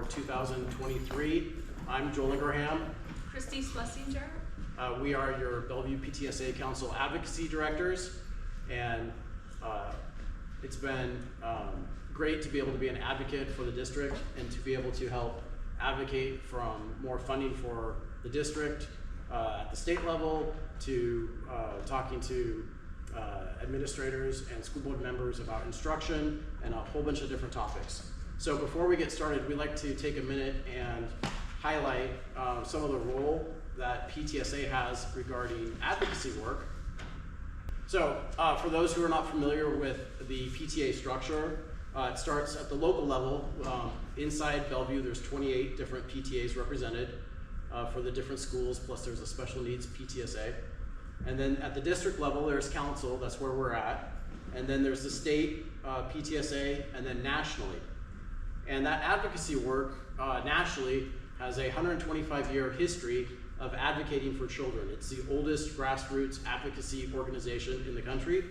for 2023. I'm Joel Ingraham. Christy Schlesinger. We are your Bellevue PTSA Council Advocacy Directors, and it's been great to be able to be an advocate for the district and to be able to help advocate from more funding for the district at the state level to talking to administrators and school board members about instruction and a whole bunch of different topics. So before we get started, we'd like to take a minute and highlight some of the role that PTSA has regarding advocacy work. So for those who are not familiar with the PTA structure, it starts at the local level. Inside Bellevue, there's 28 different PTAs represented for the different schools, plus there's a special needs PTSA. And then at the district level, there's council, that's where we're at. And then there's the state PTSA, and then nationally. And that advocacy work nationally has a 125-year history of advocating for children. It's the oldest grassroots advocacy organization in the country.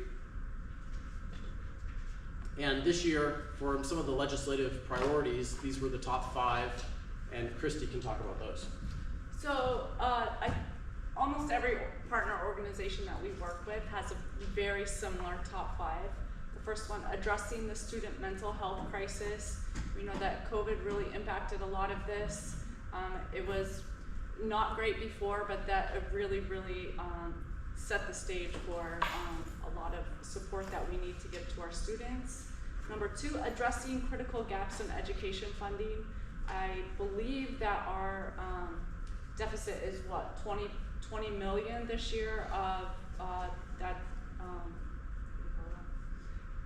And this year, for some of the legislative priorities, these were the top 5, and Christy can talk about those. So almost every partner organization that we work with has a very similar top 5. The first one, addressing the student mental health crisis. We know that COVID really impacted a lot of this. It was not great before, but that it really set the stage for a lot of support that we need to give to our students. Number 2, addressing critical gaps in education funding. I believe that our deficit is what, 20 million this year of that.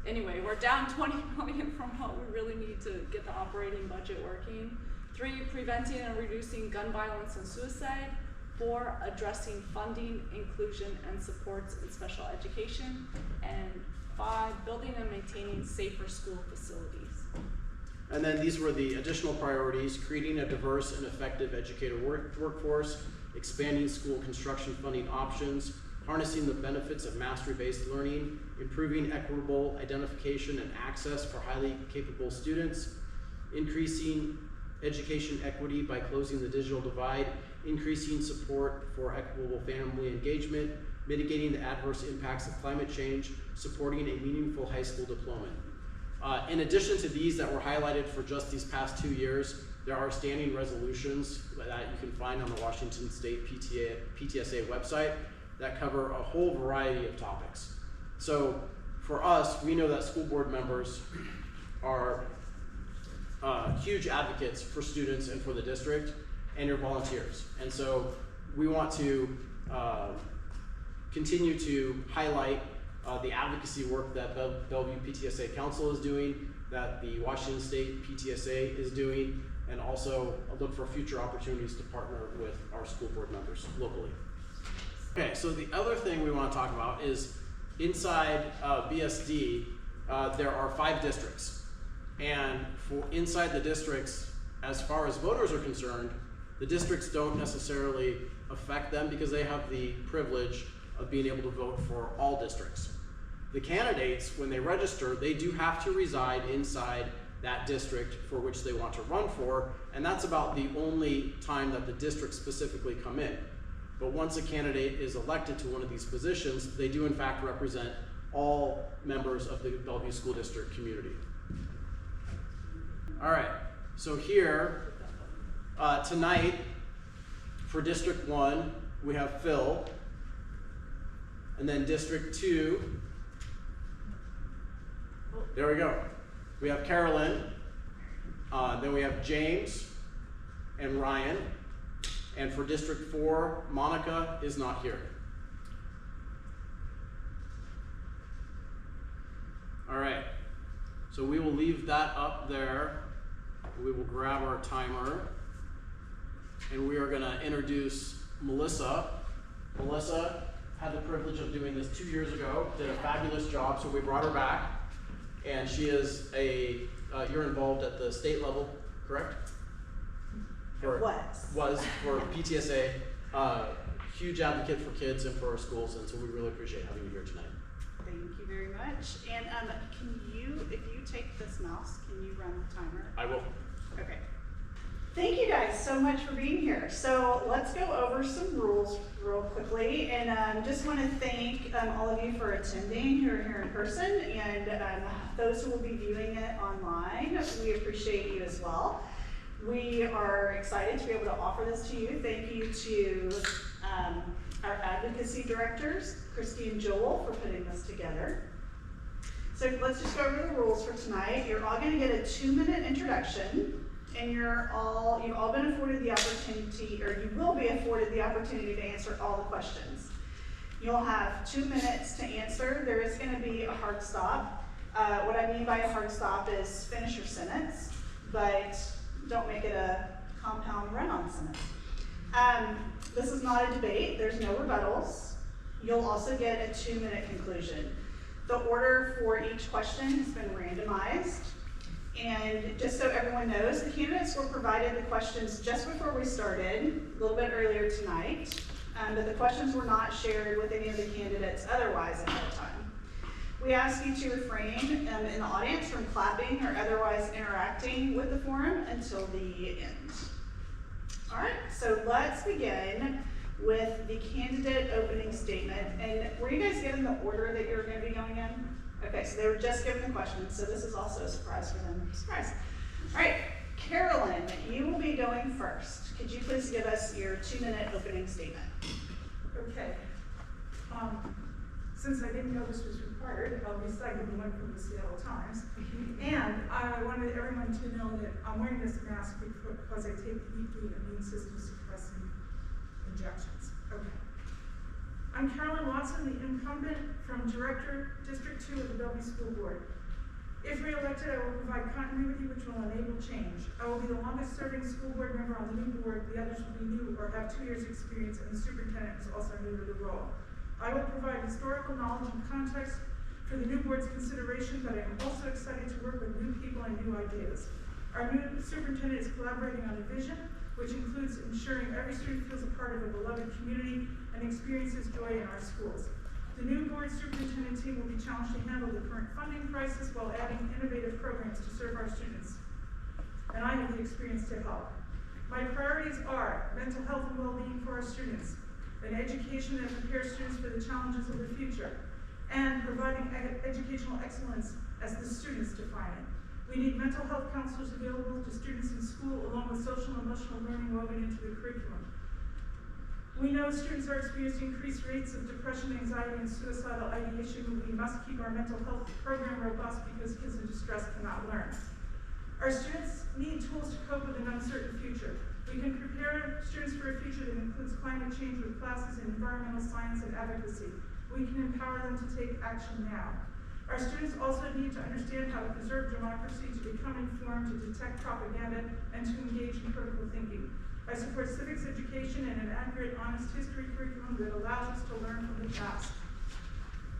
Anyway, we're down 20 million from what we really need to get the operating budget working. 3, preventing and reducing gun violence and suicide. 4, addressing funding, inclusion, and supports in special education. And 5, building and maintaining safer school facilities. And then these were the additional priorities: creating a diverse and effective educator workforce, expanding school construction funding options, harnessing the benefits of mastery-based learning, improving equitable identification and access for highly capable students, increasing education equity by closing the digital divide, increasing support for equitable family engagement, mitigating the adverse impacts of climate change, supporting a meaningful high school deployment. In addition to these that were highlighted for just these past 2 years, there are standing resolutions that you can find on the Washington State PTSA website that cover a whole variety of topics. So for us, we know that school board members are huge advocates for students and for the district and your volunteers. And so we want to continue to highlight the advocacy work that Bellevue PTSA Council is doing, that the Washington State PTSA is doing, and also look for future opportunities to partner with our school board members locally. Okay, so the other thing we want to talk about is inside BSD, there are 5 districts. And for inside the districts, as far as voters are concerned, the districts don't necessarily affect them because they have the privilege of being able to vote for all districts. The candidates, when they register, they do have to reside inside that district for which they want to run for, and that's about the only time that the districts specifically come in. But once a candidate is elected to one of these positions, they do in fact represent all members of the Bellevue School District community. All right, so here, tonight, for District 1, we have Phil, and then District 2, there we go. We have Carolyn, then we have James and Ryan, and for District 4, Monica is not here. All right, so we will leave that up there. We will grab our timer, and we are gonna introduce Melissa. Melissa had the privilege of doing this 2 years ago, did a fabulous job, so we brought her back. And she is you're involved at the state level, correct? Was for PTSA, huge advocate for kids and for our schools, and so we really appreciate having you here tonight. Thank you very much. And can you, if you take this mouse, can you run the timer? I will. Okay. Thank you guys so much for being here. So let's go over some rules real quickly, and just want to thank all of you for attending who are here in person, and those who will be viewing it online. We appreciate you as well. We are excited to be able to offer this to you. Thank you to our advocacy directors, Christy and Joel, for putting this together. So let's just go over the rules for tonight. You're all going to get a 2-minute introduction, and you've all been afforded the opportunity, or you will be afforded the opportunity to answer all the questions. You'll have 2 minutes to answer. There is going to be a hard stop. What I mean by a hard stop is finish your sentence, but don't make it a compound run-on sentence. This is not a debate. There's no rebuttals. You'll also get a 2-minute conclusion. The order for each question has been randomized. And just so everyone knows, the candidates were provided the questions just before we started, a little bit earlier tonight, but the questions were not shared with any of the candidates otherwise ahead of time. We ask you to refrain in the audience from clapping or otherwise interacting with the forum until the end. All right, so let's begin with the candidate opening statement. And were you guys given the order that you're going to be going in? Okay, so they were just given the questions, so this is also a surprise for them. Surprise. All right, Carolyn, you will be going first. Could you please give us your 2-minute opening statement? Okay. Since I didn't know this was required, I'll be citing the one from the Seattle Times. And I wanted everyone to know that I'm wearing this mask because I take weekly immune system suppressing injections. Okay. I'm Carolyn Watson, the incumbent from District 2 of the Bellevue School Board. If re-elected, I will provide continuity which will enable change. I will be the longest serving school board member on the new board. The others will be new or have 2 years experience, and the superintendent is also new to the role. I will provide historical knowledge and context for the new board's consideration, but I am also excited to work with new people and new ideas. Our new superintendent is collaborating on a vision, which includes ensuring every student feels a part of a beloved community and experiences joy in our schools. The new board superintendent team will be challenged to handle the current funding crisis while adding innovative programs to serve our students. And I have the experience to help. My priorities are mental health and well-being for our students, an education that prepares students for the challenges of the future, and providing educational excellence as the students define it. We need mental health counselors available to students in school, along with social and emotional learning woven into the curriculum. We know students are experiencing increased rates of depression, anxiety, and suicidal ideation. We must keep our mental health program robust because kids in distress cannot learn. Our students need tools to cope with an uncertain future. We can prepare students for a future that includes climate change with classes in environmental science and advocacy. We can empower them to take action now. Our students also need to understand how to preserve democracy, to become informed, to detect propaganda, and to engage in critical thinking. I support civics education and an accurate, honest history curriculum that allows us to learn from the past.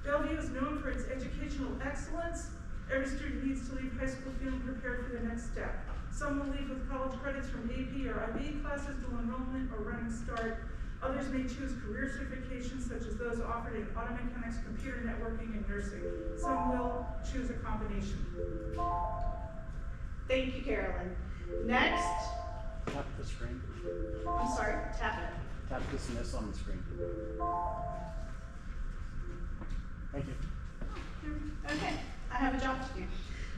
Bellevue is known for its educational excellence. Every student needs to leave high school feeling prepared for the next step. Some will leave with college credits from AP or IB classes, dual enrollment, or running start. Others may choose career certifications such as those offered in auto mechanics, computer networking, and nursing. Some will choose a combination. Thank you, Carolyn. Next, Tap the screen. I'm sorry, tap it. Tap dismiss on the screen. Thank you. Okay, I have a job to do.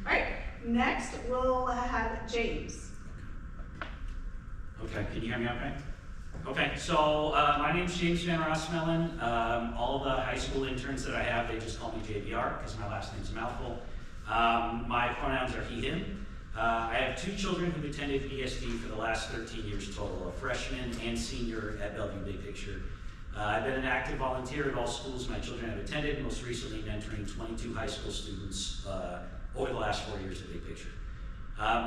All right, next we'll have James. Okay, can you hear me okay? Okay, so my name's James Van Rossmellen. All the high school interns that I have, they just call me JVR because my last name's a mouthful. My pronouns are he, him. I have 2 children who've attended BSD for the last 13 years total, a freshman and senior at Bellevue Big Picture. I've been an active volunteer at all schools my children have attended, most recently mentoring 22 high school students over the last 4 years at Big Picture.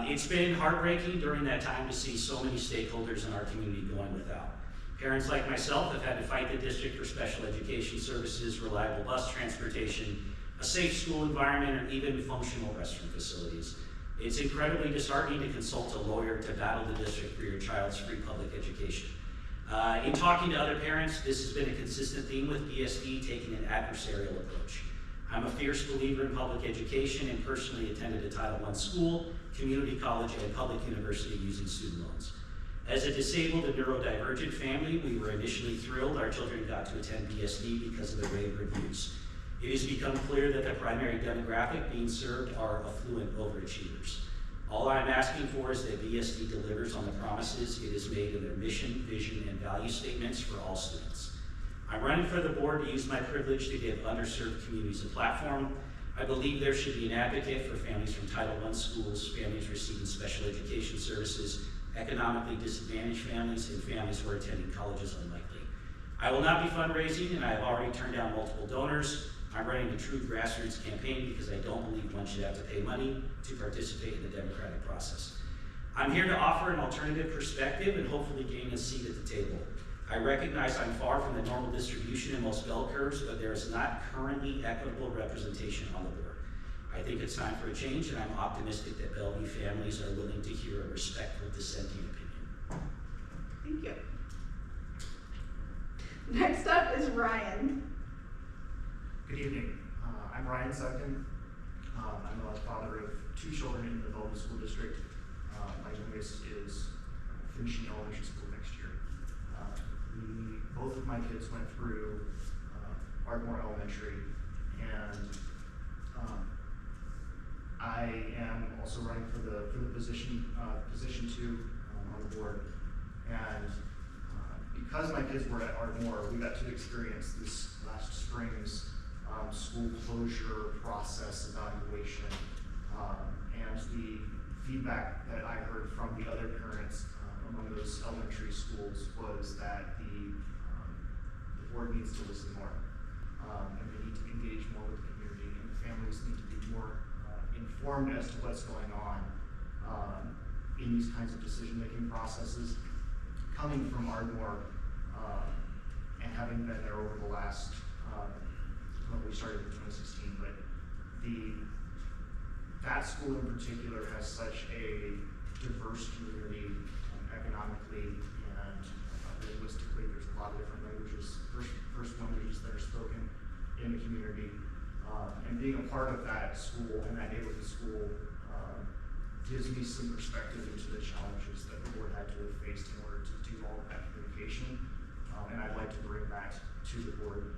It's been heartbreaking during that time to see so many stakeholders in our community going without. Parents like myself have had to fight the district for special education services, reliable bus transportation, a safe school environment, or even functional restroom facilities. It's incredibly disheartening to consult a lawyer to battle the district for your child's free public education. In talking to other parents, this has been a consistent theme with BSD taking an adversarial approach. I'm a fierce believer in public education and personally attended a Title I school, community college, and public university using student loans. As a disabled and neurodivergent family, we were initially thrilled our children got to attend BSD because of the rave reviews. It has become clear that the primary demographic being served are affluent overachievers. All I'm asking for is that BSD delivers on the promises it has made in their mission, vision, and value statements for all students. I'm running for the board to use my privilege to give underserved communities a platform. I believe there should be an advocate for families from Title I schools, families receiving special education services, economically disadvantaged families, and families who are attending colleges unlikely. I will not be fundraising, and I have already turned down multiple donors. I'm running a true grassroots campaign because I don't believe one should have to pay money to participate in the democratic process. I'm here to offer an alternative perspective and hopefully gain a seat at the table. I recognize I'm far from the normal distribution in most bell curves, but there is not currently equitable representation on the board. I think it's time for a change, and I'm optimistic that Bellevue families are willing to hear a respectful dissenting opinion. Thank you. Next up is Ryan. Good evening. I'm Ryan Sutton. I'm a father of 2 children in the Bellevue School District. My youngest is finishing elementary school next year. Both of my kids went through Ardmore Elementary, and I am also running for the position 2 on the board. And because my kids were at Ardmore, we got to experience this last spring's school closure process evaluation, and the feedback that I heard from the other parents among those elementary schools was that the board needs to listen more, and they need to engage more with the community, and the families need to be more informed as to what's going on in these kinds of decision-making processes. Coming from Ardmore and having been there over the last, we started in 2016, but that school in particular has such a diverse community economically and linguistically. There's a lot of different languages, first languages that are spoken in the community. And being a part of that school and that neighborhood school gives me some perspective into the challenges that the board had to have faced in order to do all of that communication. And I'd like to bring that to the board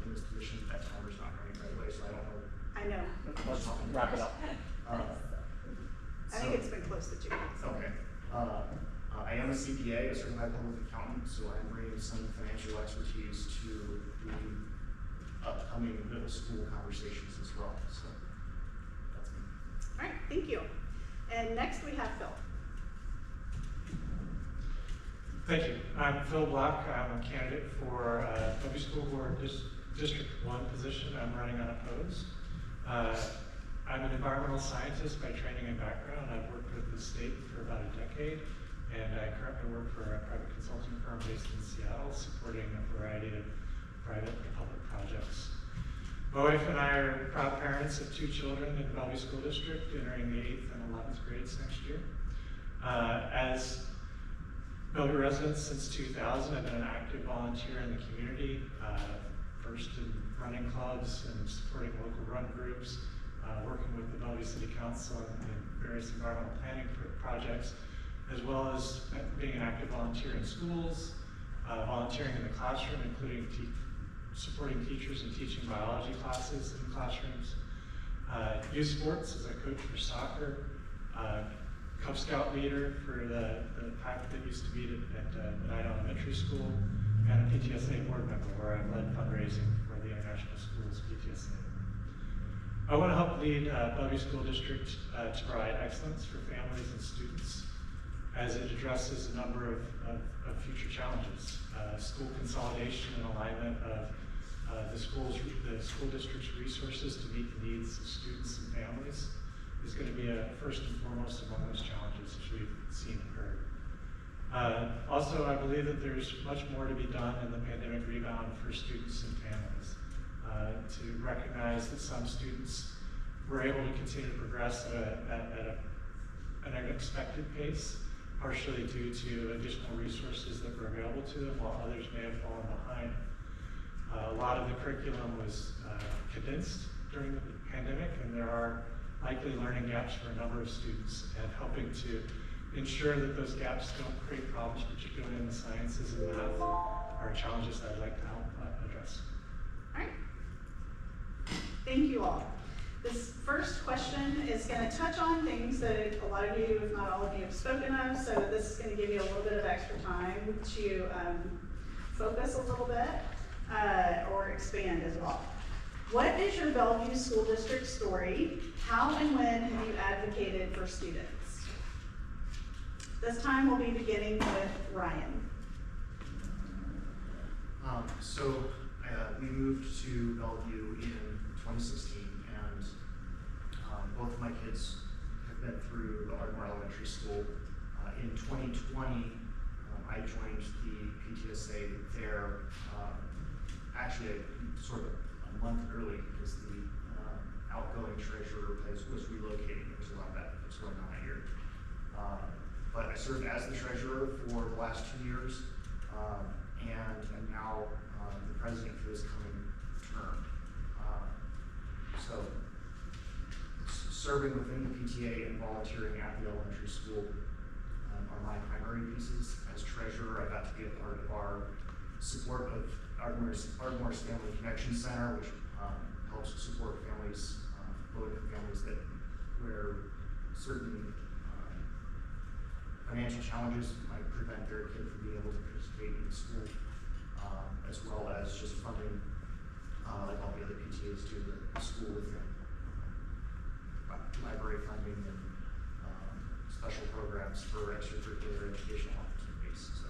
in this position. That timer's not running right away, so I don't know. I know. Let's wrap it up. I think it's been close to 2 weeks. Okay. I am a CPA, a certified public accountant, so I'm bringing some financial expertise to the upcoming middle school conversations as well. So that's me. All right, thank you. And next we have Phil. Thank you. I'm Phil Block. I'm a candidate for Bellevue School Board District 1 position. I'm running unopposed. I'm an environmental scientist by training and background. I've worked with the state for about a decade, and I currently work for a private consulting firm based in Seattle, supporting a variety of private and public projects. My wife and I are proud parents of 2 children in the Bellevue School District, entering the 8th and 11th grades next year. As Bellevue residents since 2000, I've been an active volunteer in the community, first in running clubs and supporting local run groups, working with the Bellevue City Council in various environmental planning projects, as well as being an active volunteer in schools, volunteering in the classroom, including supporting teachers and teaching biology classes in classrooms, youth sports as a coach for soccer, Cub Scout leader for the pack that used to meet at Night Elementary School, and a PTSA board member where I've led fundraising for the International Schools PTSA. I want to help lead Bellevue School District to provide excellence for families and students as it addresses a number of future challenges. School consolidation and alignment of the school district's resources to meet the needs of students and families is going to be first and foremost among those challenges as we've seen and heard. Also, I believe that there's much more to be done in the pandemic rebound for students and families. To recognize that some students were able to continue to progress at an unexpected pace, partially due to additional resources that were available to them, while others may have fallen behind. A lot of the curriculum was condensed during the pandemic, and there are likely learning gaps for a number of students, and helping to ensure that those gaps don't create problems, particularly in the sciences and math, are challenges that I'd like to help address. All right. Thank you all. This first question is going to touch on things that a lot of you, if not all of you, have spoken of, so this is going to give you a little bit of extra time to focus a little bit or expand as well. What is your Bellevue School District story? How and when have you advocated for students? This time we'll be beginning with Ryan. We moved to Bellevue in 2016, and both of my kids have been through the Ardmore Elementary School. In 2020, I joined the PTSA there, actually sort of a month early because the outgoing treasurer was relocating. There was a lot of that was going on that year. But I served as the treasurer for the last 2 years, and I'm now the president for this coming term. So serving within the PTA and volunteering at the elementary school are my primary pieces. As treasurer, I got to be a part of our support of Ardmore's Family Connection Center, which helps support families, low-income families where certain financial challenges might prevent their kid from being able to participate in school, as well as just funding, like all the other PTAs do, the school within library funding and special programs for extracurricular educational opportunities. So.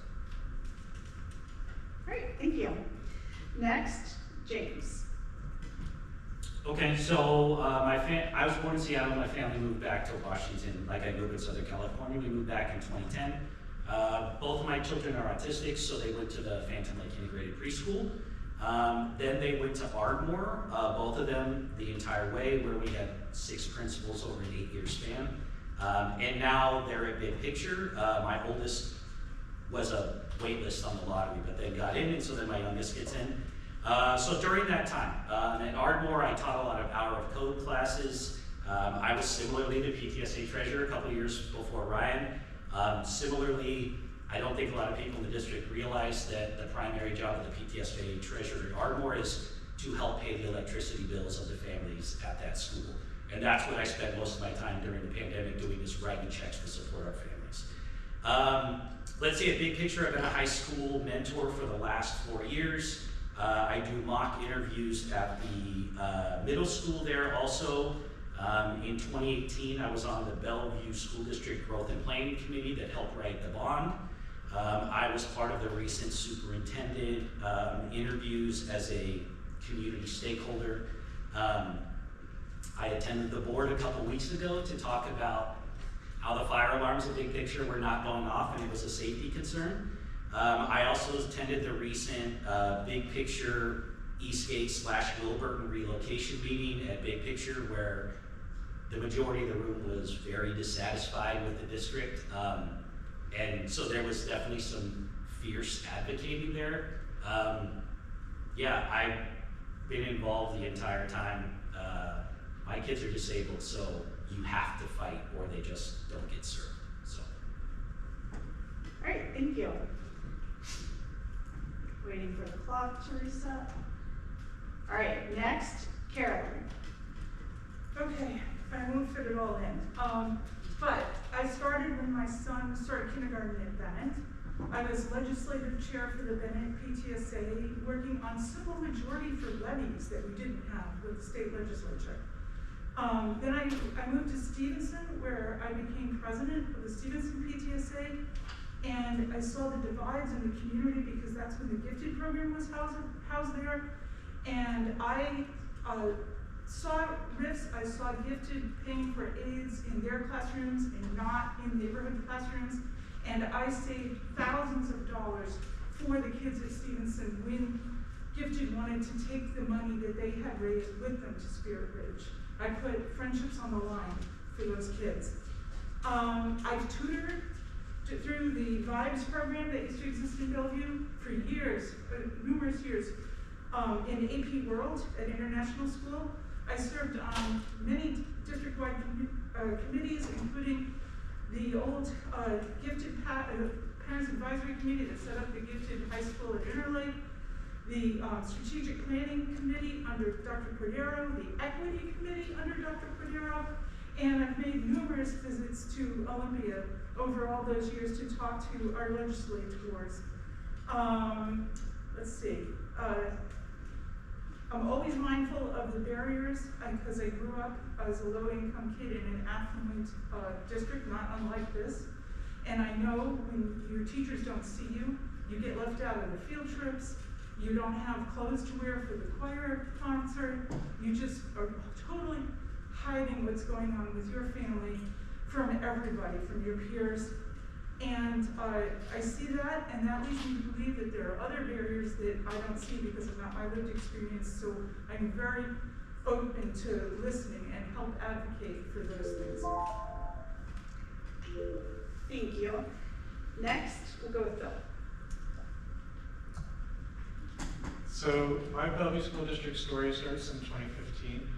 Great, thank you. Next, James. Okay, so I was born in Seattle. My family moved back to Washington, like I grew up in Southern California. We moved back in 2010. Both of my children are autistic, so they went to the Phantom Lake Integrated Preschool. Then they went to Ardmore, both of them the entire way, where we had 6 principals over an 8-year span. And now they're at Big Picture. My oldest was a wait list on the lottery, but then got in, and so then my youngest gets in. So during that time, at Ardmore, I taught a lot of Hour of Code classes. I was similarly the PTSA treasurer a couple of years before Ryan. Similarly, I don't think a lot of people in the district realize that the primary job of the PTSA treasurer at Ardmore is to help pay the electricity bills of the families at that school. And that's what I spent most of my time during the pandemic doing, is writing checks to support our families. Let's see, at Big Picture, I've been a high school mentor for the last 4 years. I do mock interviews at the middle school there also. In 2018, I was on the Bellevue School District Growth and Planning Committee that helped write the bond. I was part of the recent superintendent interviews as a community stakeholder. I attended the board a couple weeks ago to talk about how the fire alarms at Big Picture were not going off and it was a safety concern. I also attended the recent Big Picture Eastgate/Wilburton relocation meeting at Big Picture, where the majority of the room was very dissatisfied with the district. And so there was definitely some fierce advocating there. Yeah, I've been involved the entire time. My kids are disabled, so you have to fight or they just don't get served, so. All right, thank you. Waiting for the clock to reset. All right, next, Carolyn. Okay, I won't fit it all in. But I started when my son started kindergarten at Bennett. I was legislative chair for the Bennett PTSA, working on civil majority for levies that we didn't have with the state legislature. Then I moved to Stevenson, where I became president of the Stevenson PTSA, and I saw the divides in the community because that's when the gifted program was housed there. And I saw rifts, I saw gifted paying for aides in their classrooms and not in neighborhood classrooms. And I saved thousands of dollars for the kids at Stevenson when Gifted wanted to take the money that they had raised with them to Spirit Ridge. I put friendships on the line for those kids. I've tutored through the VIBES program that used to exist in Bellevue for years, numerous years, in AP World at International School. I served on many district-wide committees, including the old gifted Parents Advisory Committee that set up the gifted high school at Interlake, the Strategic Planning Committee under Dr. Cordero, the Equity Committee under Dr. Cordero, and I've made numerous visits to Olympia over all those years to talk to our legislators. Let's see. I'm always mindful of the barriers because I grew up as a low-income kid in an affluent district, not unlike this. And I know when your teachers don't see you, you get left out of the field trips, you don't have clothes to wear for the choir concert, you just are totally hiding what's going on with your family from everybody, from your peers. And I see that, and that leads me to believe that there are other barriers that I don't see because of not my lived experience, so I'm very open to listening and help advocate for those things. Thank you. Next, we'll go with Phil. So my Bellevue School District story starts in 2015.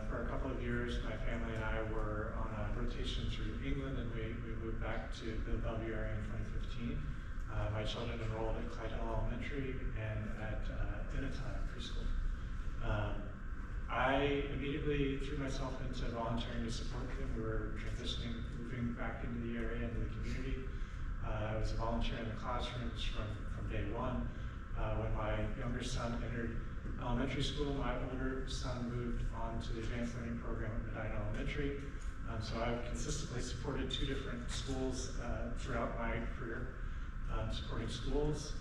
For a couple of years, my family and I were on a rotation through England, and we moved back to the Bellevue area in 2015. My children enrolled at Clyde Hill Elementary and at Innittah Preschool. I immediately threw myself into volunteering to support them. We were transitioning, moving back into the area, into the community. I was a volunteer in the classrooms from day one. When my younger son entered elementary school, my older son moved on to the advanced learning program at Medina Elementary. So I've consistently supported two different schools throughout my career, supporting schools.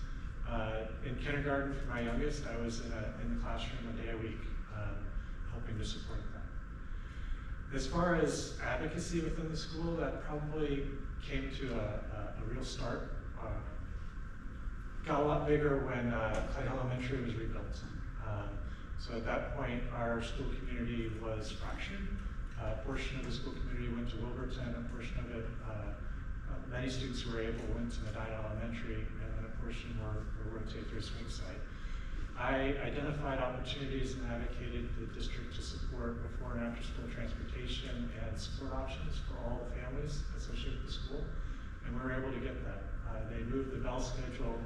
In kindergarten for my youngest, I was in the classroom a day a week, helping to support them. As far as advocacy within the school, that probably came to a real start. Got a lot bigger when Clyde Elementary was rebuilt. So at that point, our school community was fractured. A portion of the school community went to Wilburton, a portion of it, many students who were able went to Medina Elementary, and then a portion were rotate through swing site. I identified opportunities and advocated the district to support before and after school transportation and support options for all the families associated with the school, and we were able to get that. They moved the bell schedule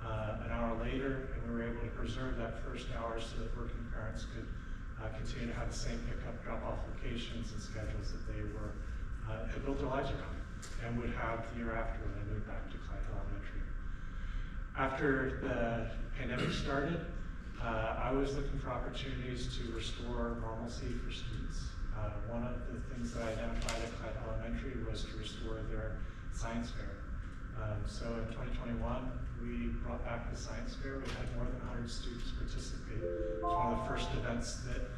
an hour later, and we were able to preserve that first hour so that working parents could continue to have the same pickup, drop-off locations and schedules that they had built their lives around and would have the year after when they moved back to Clyde Elementary. After the pandemic started, I was looking for opportunities to restore normalcy for students. One of the things that I identified at Clyde Elementary was to restore their science fair. So in 2021, we brought back the science fair. We had more than 100 students participate. It was one of the first events that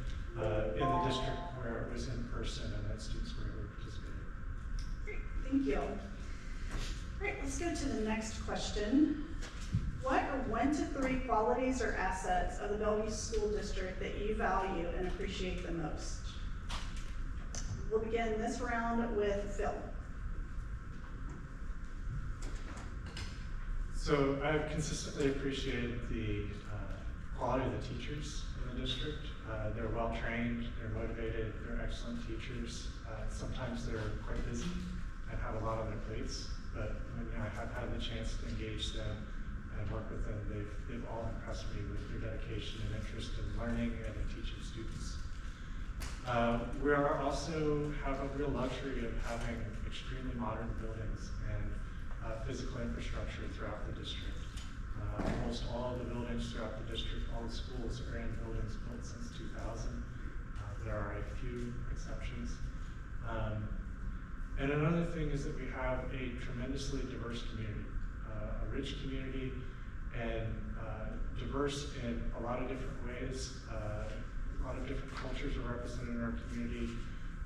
in the district where it was in person and that students were able to participate. Great, thank you. All right, let's go to the next question. What are 1 to 3 qualities or assets of the Bellevue School District that you value and appreciate the most? We'll begin this round with Phil. So I've consistently appreciated the quality of the teachers in the district. They're well trained, they're motivated, they're excellent teachers. Sometimes they're quite busy and have a lot on their plates, but when I have had the chance to engage them and work with them, they've all impressed me with their dedication and interest in learning and in teaching students. We also have a real luxury of having extremely modern buildings and physical infrastructure throughout the district. Almost all of the buildings throughout the district, all the schools are in buildings built since 2000. There are a few exceptions. And another thing is that we have a tremendously diverse community, a rich community, and diverse in a lot of different ways. A lot of different cultures are represented in our community,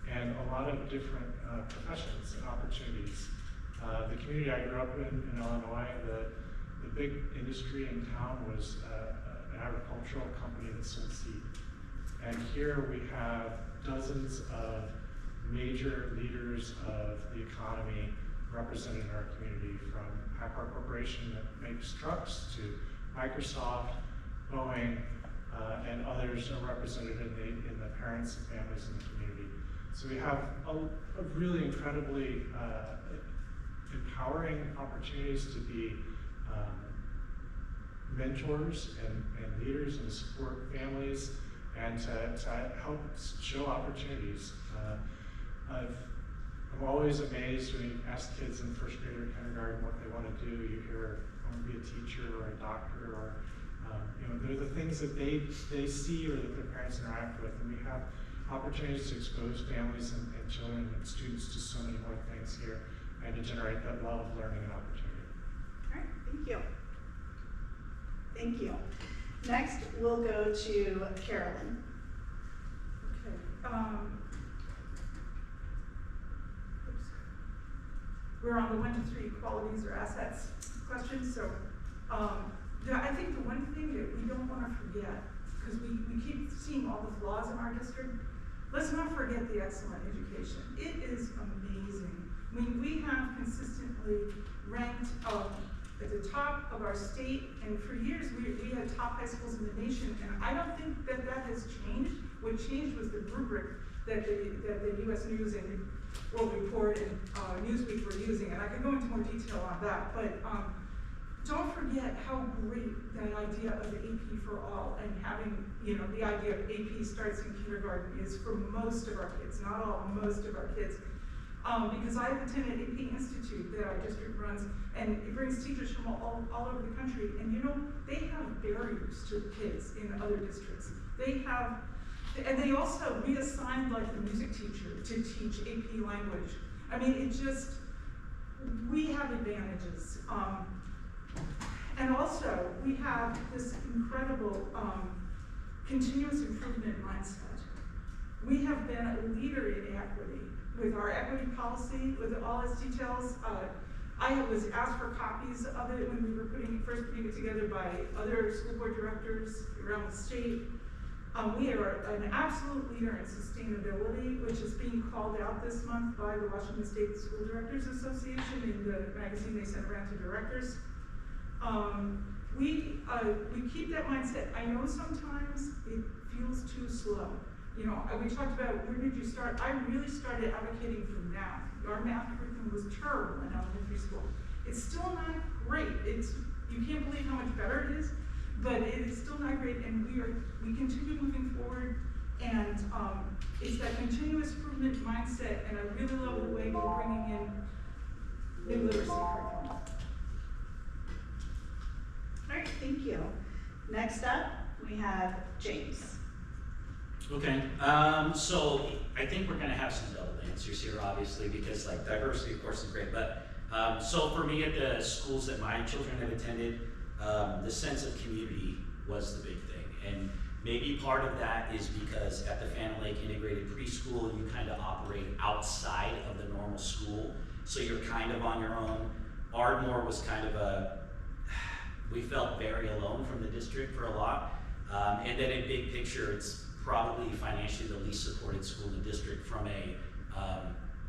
and a lot of different professions and opportunities. The community I grew up in Illinois, the big industry in town was an agricultural company that sold seed. And here we have dozens of major leaders of the economy represented in our community, from PACCAR Corporation that makes trucks to Microsoft, Boeing, and others are represented in the parents and families in the community. So we have a really incredibly empowering opportunities to be mentors and leaders and to support families and to help show opportunities. I'm always amazed when you ask kids in first grade or kindergarten what they want to do. You hear, I want to be a teacher or a doctor, or they're the things that they see or that their parents interact with. And we have opportunities to expose families and children and students to so many more things here and to generate that love of learning and opportunity. All right, thank you. Thank you. Next, we'll go to Carolyn. Okay, we're on the 1 to 3 qualities or assets question. So I think the one thing that we don't want to forget, because we keep seeing all the flaws in our district, let's not forget the excellent education. It is amazing. I mean, we have consistently ranked at the top of our state, and for years we had top high schools in the nation, and I don't think that has changed. What changed was the rubric that the U.S. News and World Report and Newsweek were using, and I can go into more detail on that, but don't forget how great that idea of AP for all and having, the idea of AP starts in kindergarten is for most of our kids, not all, most of our kids. Because I've attended AP Institute that our district runs, and it brings teachers from all over the country, and they have barriers to kids in other districts. And they also reassigned like the music teacher to teach AP language. I mean, we have advantages. And also, we have this incredible continuous improvement mindset. We have been a leader in equity with our equity policy, with all its details. I was asked for copies of it when we were first putting it together by other school board directors around the state. We are an absolute leader in sustainability, which is being called out this month by the Washington State School Directors Association in the magazine they sent around to directors. We keep that mindset. I know sometimes it feels too slow. We talked about where did you start? I really started advocating for math. Our math curriculum was terrible in elementary school. It's still not great. You can't believe how much better it is, but it is still not great, and we continue moving forward, and it's that continuous improvement mindset, and I really love the way we're bringing in new literacy curriculum. All right, thank you. Next up, we have James. Okay, so I think we're gonna have some double answers here, obviously, because diversity, of course, is great, but so for me at the schools that my children have attended, the sense of community was the big thing. And maybe part of that is because at the Phantom Lake Integrated Preschool, you kind of operate outside of the normal school, so you're kind of on your own. Ardmore was kind of we felt very alone from the district for a lot. And then in big picture, it's probably financially the least supported school in the district from a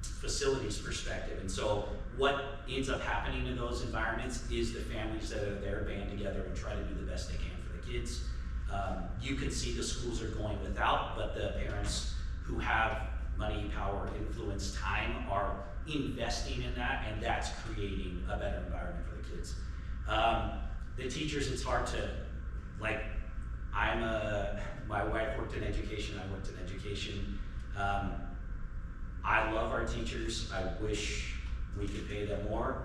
facilities perspective. And so what ends up happening in those environments is the families that are there band together and try to do the best they can for the kids. You can see the schools are going without, but the parents who have money, power, influence, time are investing in that, and that's creating a better environment for the kids. The teachers, it's hard to, my wife worked in education, I worked in education. I love our teachers. I wish we could pay them more.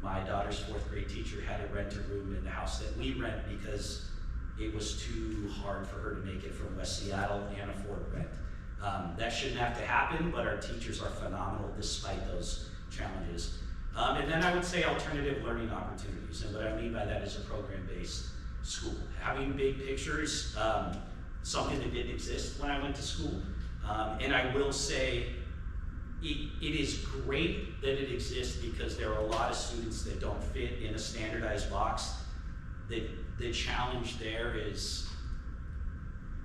My daughter's 4th grade teacher had to rent a room in the house that we rent because it was too hard for her to make it from West Seattle and afford rent. That shouldn't have to happen, but our teachers are phenomenal despite those challenges. And then I would say alternative learning opportunities. And what I mean by that is a program-based school. Having big pictures, something that didn't exist when I went to school. And I will say, it is great that it exists because there are a lot of students that don't fit in a standardized box. The challenge there is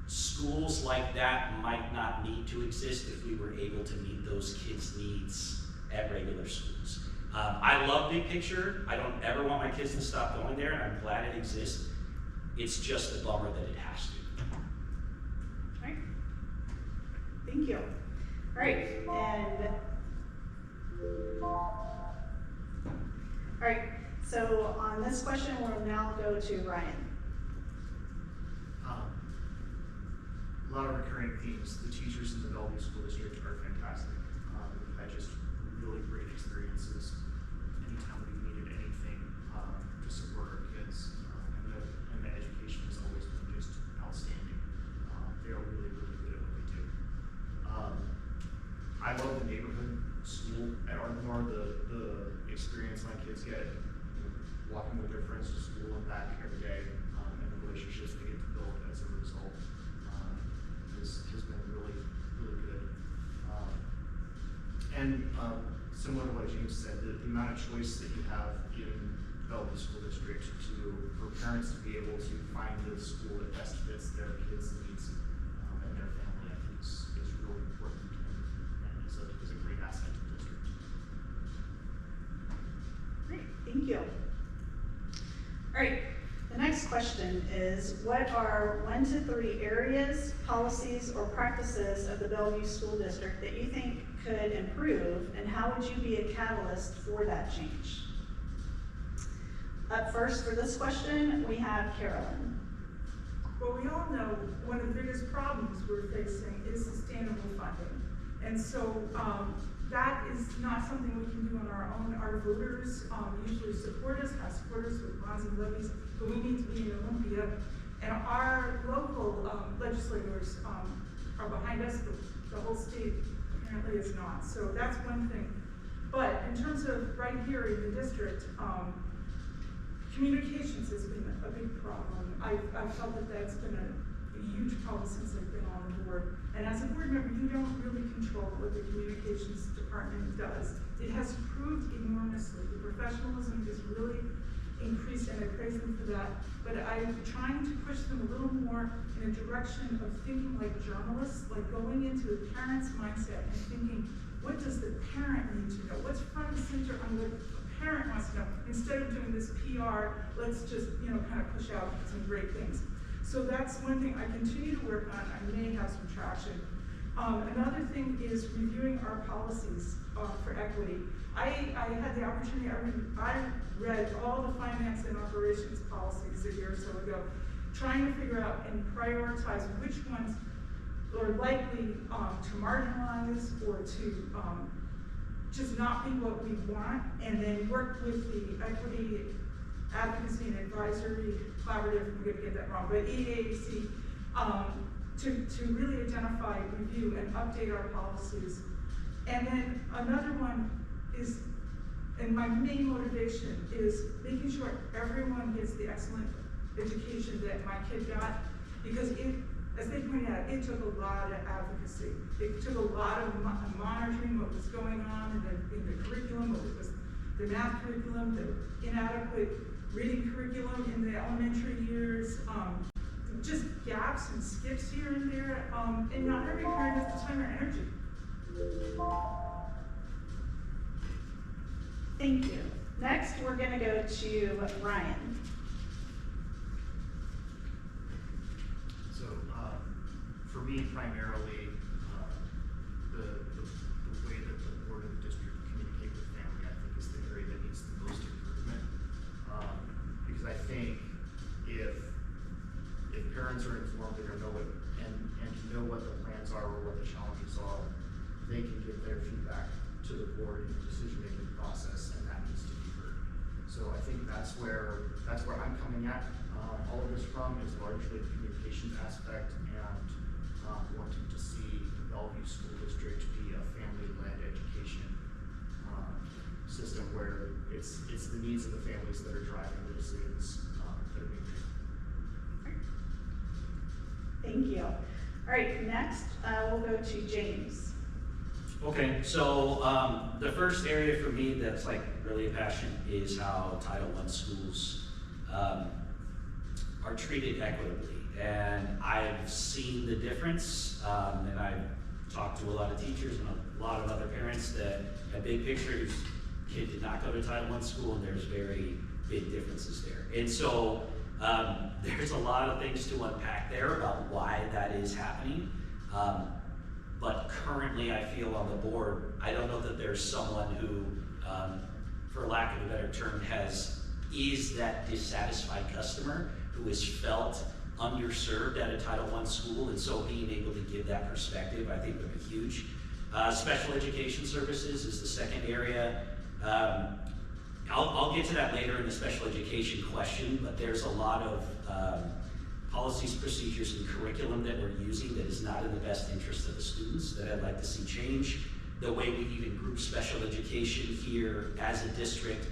schools like that might not need to exist if we were able to meet those kids' needs at regular schools. I love big picture. I don't ever want my kids to stop going there, and I'm glad it exists. It's just a bummer that it has to. All right. Thank you. Alright, alright, so on this question, we'll now go to Ryan. A lot of recurring themes. The teachers in the Bellevue School District are fantastic. We've had just really great experiences anytime we've needed anything to support our kids. And the education has always been just outstanding. They are really, really good at what they do. I love the neighborhood school at Ardmore, the experience my kids get, walking with their friends to school and back every day, and the relationships they get to build as a result. Has been really, really good. Similar to what James said, the amount of choice that you have in Bellevue School District for parents to be able to find the school that best fits their kids' needs and their family, I think is really important and is a great asset to the district. Great, thank you. Alright, the next question is, what are 1 to 3 areas, policies, or practices of the Bellevue School District that you think could improve, and how would you be a catalyst for that change? Up first for this question, we have Carolyn. Well, we all know one of the biggest problems we're facing is sustainable funding. And so that is not something we can do on our own. Our voters usually support us, have supporters with bonds and levies, but we need to be in Olympia. And our local legislators are behind us, but the whole state apparently is not. So that's one thing. But in terms of right here in the district, communications has been a big problem. I've felt that that's been a huge problem since I've been on the board. And as a board member, you don't really control what the communications department does. It has improved enormously. The professionalism has really increased, and I praise them for that. But I'm trying to push them a little more in a direction of thinking like journalists, like going into the parent's mindset and thinking, what does the parent need to know? What's front and center on what the parent wants to know? Instead of doing this PR, let's just, kind of push out some great things. So that's one thing I continue to work on. I may have some traction. Another thing is reviewing our policies for equity. I had the opportunity, I read all the finance and operations policies a year or so ago, trying to figure out and prioritize which ones are likely to marginalize or to just not be what we want, and then work with the equity advocacy and advisory collaborative, I'm going to get that wrong, but EAAC, to really identify, review, and update our policies. And then another one is, and my main motivation is making sure everyone gets the excellent education that my kid got, because as they pointed out, it took a lot of advocacy. It took a lot of monitoring what was going on in the curriculum, what was the math curriculum, the inadequate reading curriculum in the elementary years, just gaps and skips here and there, and not every parent has the time or energy. Thank you. Next, we're going to go to Ryan. So, for me, primarily, the way that the board of the district communicate with family, I think, is the area that needs the most improvement. Because I think if parents are informed, they're going to know what, and to know what the plans are or what the challenges are, they can give their feedback to the board in the decision-making process, and that needs to be heard. So I think that's where I'm coming at all of this from, is largely the communications aspect and wanting to see the Bellevue School District be a family-led education system where it's the needs of the families that are driving the decisions that are being made. Thank you. All right, next we'll go to James. Okay, so the first area for me that's like really a passion is how Title I schools are treated equitably. And I've seen the difference, and I've talked to a lot of teachers and a lot of other parents that have big pictures. Kid did not go to Title I school, and there's very big differences there. And so there's a lot of things to unpack there about why that is happening. but currently I feel on the board, I don't know that there's someone who, for lack of a better term, is that dissatisfied customer who has felt underserved at a Title I school, and so being able to give that perspective, I think would be huge. Special education services is the second area. I'll get to that later in the special education question, but there's a lot of policies, procedures, and curriculum that we're using that is not in the best interest of the students that I'd like to see change. The way we even group special education here as a district,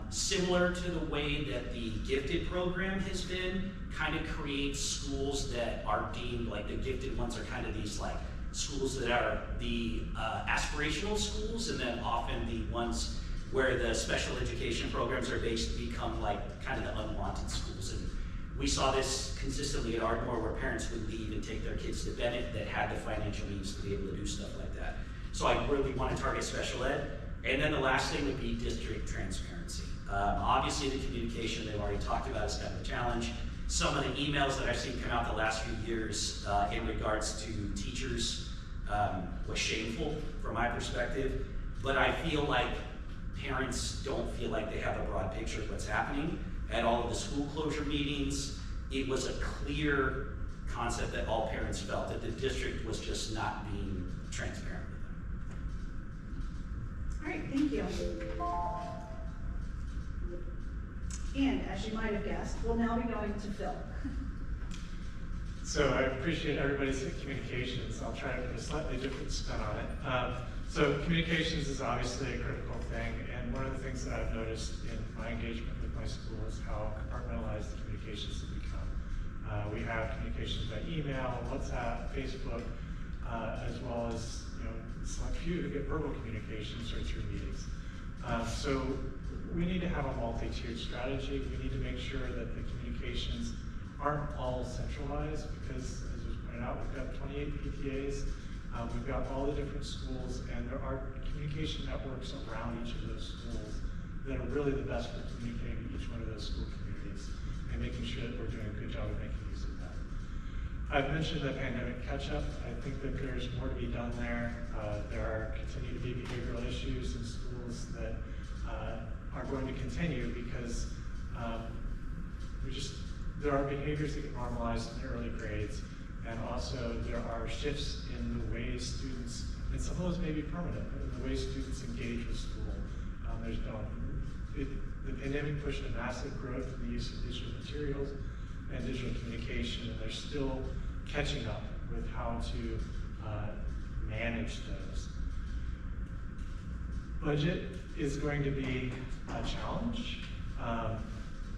similar to the way that the gifted program has been, kind of creates schools that are deemed, like the gifted ones are kind of these like schools that are the aspirational schools, and then often the ones where the special education programs are based become like kind of the unwanted schools. And we saw this consistently at Ardmore, where parents wouldn't even take their kids to Bennett that had the financial means to be able to do stuff like that. So I really want to target special ed. And then the last thing would be district transparency. Obviously the communication they've already talked about is kind of a challenge. Some of the emails that I've seen come out the last few years in regards to teachers was shameful from my perspective, but I feel like parents don't feel like they have a broad picture of what's happening. At all of the school closure meetings, it was a clear concept that all parents felt that the district was just not being transparent with them. All right, thank you. And as you might have guessed, we'll now be going to Phil. So I appreciate everybody's communications. I'll try to put a slightly different spin on it. So communications is obviously a critical thing, and one of the things that I've noticed in my engagement with my school is how compartmentalized the communications have become. We have communications by email, WhatsApp, Facebook, as well as select few to get verbal communications or through meetings. So we need to have a multi-tiered strategy. We need to make sure that the communications aren't all centralized, because as was pointed out, we've got 28 PTAs, we've got all the different schools, and there are communication networks around each of those schools that are really the best for communicating to each one of those school communities and making sure that we're doing a good job of making use of that. I've mentioned the pandemic catch-up. I think that there's more to be done there. There continue to be behavioral issues in schools that are going to continue because there are behaviors that get normalized in the early grades, and also there are shifts in the way students, and some of those may be permanent, but in the way students engage with school. The pandemic pushed a massive growth in the use of digital materials and digital communication, and they're still catching up with how to manage those. Budget is going to be a challenge.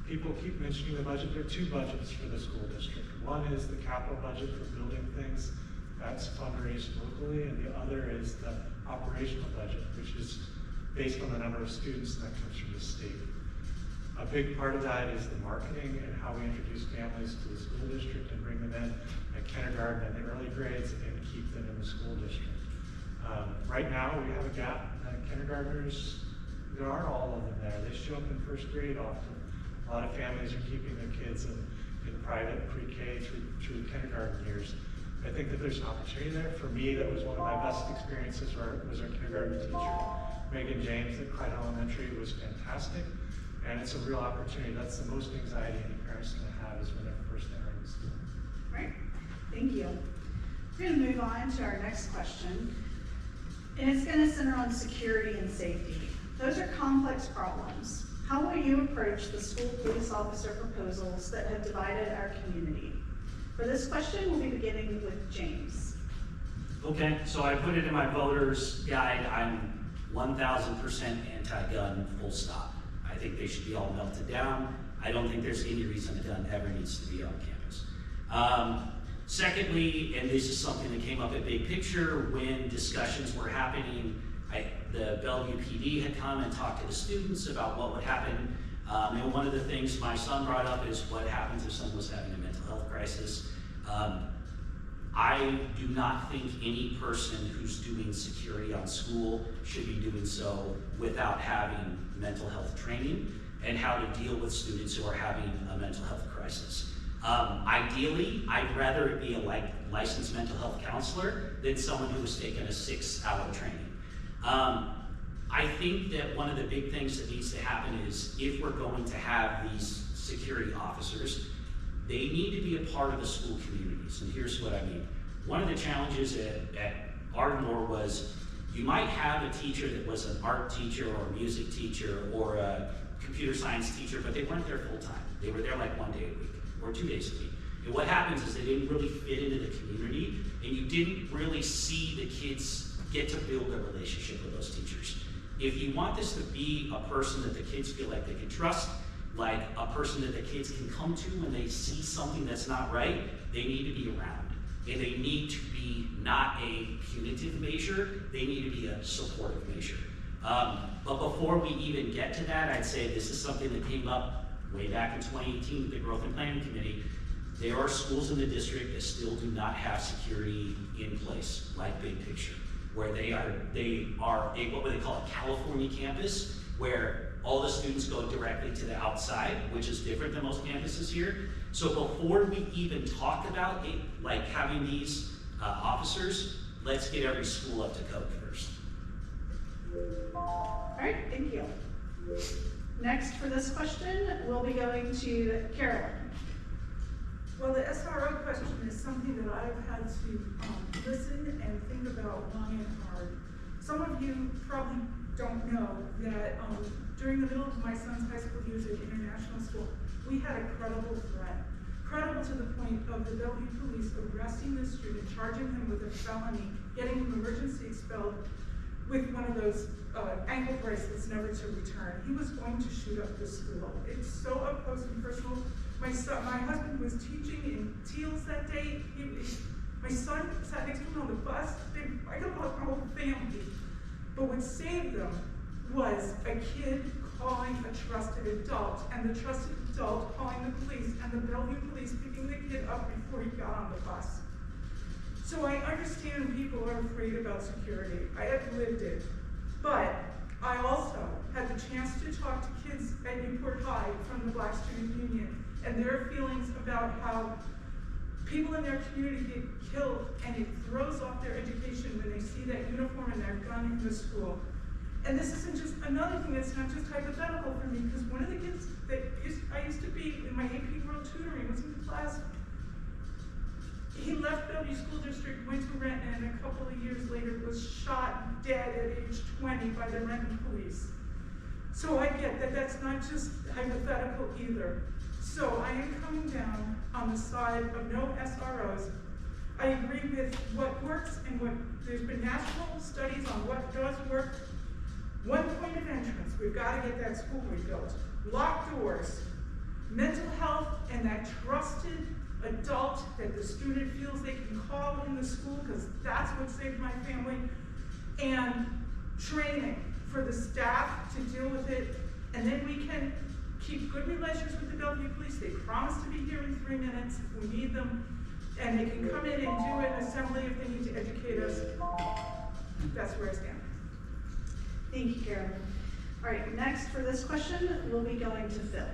People keep mentioning the budget. There are two budgets for the school district. One is the capital budget for building things, that's fundraised locally, and the other is the operational budget, which is based on the number of students, and that comes from the state. A big part of that is the marketing and how we introduce families to the school district and bring them in at kindergarten and the early grades and keep them in the school district. Right now, we have a gap. Kindergartners, there aren't all of them there. They show up in first grade often. A lot of families are keeping their kids in private pre-K through kindergarten years. I think that there's an opportunity there. For me, that was one of my best experiences was our kindergarten teacher, Megan James at Clyde Elementary. Was fantastic, and it's a real opportunity. That's the most anxiety any parent's going to have is when they're first entering the school. Right, thank you. We're going to move on to our next question, and it's going to center on security and safety. Those are complex problems. How will you approach the school police officer proposals that have divided our community? For this question, we'll be beginning with James. Okay, so I put it in my voter's guide. I'm 1,000% anti-gun, full stop. I think they should be all melted down. I don't think there's any reason a gun ever needs to be on campus. Secondly, and this is something that came up at Big Picture when discussions were happening, the Bellevue PD had come and talked to the students about what would happen. And one of the things my son brought up is what happens if someone was having a mental health crisis. I do not think any person who's doing security on school should be doing so without having mental health training and how to deal with students who are having a mental health crisis. Ideally, I'd rather it be a licensed mental health counselor than someone who has taken a 6-hour training. I think that one of the big things that needs to happen is if we're going to have these security officers, they need to be a part of the school communities, and here's what I mean. One of the challenges at Ardmore was you might have a teacher that was an art teacher or a music teacher or a computer science teacher, but they weren't there full time. They were there like 1 day a week or 2 days a week. And what happens is they didn't really fit into the community, and you didn't really see the kids get to build a relationship with those teachers. If you want this to be a person that the kids feel like they can trust, like a person that the kids can come to when they see something that's not right, they need to be around. And they need to be not a punitive measure, they need to be a supportive measure. But before we even get to that, I'd say this is something that came up way back in 2018 with the Growth and Planning Committee. There are schools in the district that still do not have security in place, like Big Picture, where they are a, what they call a California campus, where all the students go directly to the outside, which is different than most campuses here. So before we even talk about it, like having these officers, let's get every school up to code first. All right, thank you. Next for this question, we'll be going to Carolyn. Well, the SRO question is something that I've had to listen and think about long and hard. Some of you probably don't know that during the middle of my son's high school years at international school, we had a credible threat. Credible to the point of the Bellevue police arresting the student, charging him with a felony, getting him emergency expelled with one of those ankle bracelets never to return. He was going to shoot up the school. It's so up close and personal. My husband was teaching in Teals that day. My son sat next to him on the bus. I got my whole family. But what saved them was a kid calling a trusted adult, and the trusted adult calling the police, and the Bellevue police picking the kid up before he got on the bus. So I understand people are afraid about security. I have lived it. But I also had the chance to talk to kids at Newport High from the Black Student Union, and their feelings about how people in their community get killed, and it throws off their education when they see that uniform and that gun in the school. And this isn't just another thing that's not just hypothetical for me, because one of the kids that I used to be in my AP World Tutoring was in the class. He left Bellevue School District, went to Renton, and a couple of years later was shot dead at age 20 by the Renton police. So I get that that's not just hypothetical either. So I am coming down on the side of no SROs. I agree with what works and what, there's been national studies on what does work. One point of entrance, we've got to get that school rebuilt. Locked doors, mental health, and that trusted adult that the student feels they can call in the school, because that's what saved my family, and training for the staff to deal with it, and then we can keep good relations with the Bellevue police. They promise to be here in 3 minutes if we need them, and they can come in and do an assembly if they need to educate us. That's where I stand. Thank you, Karen. All right, next for this question, we'll be going to Phil.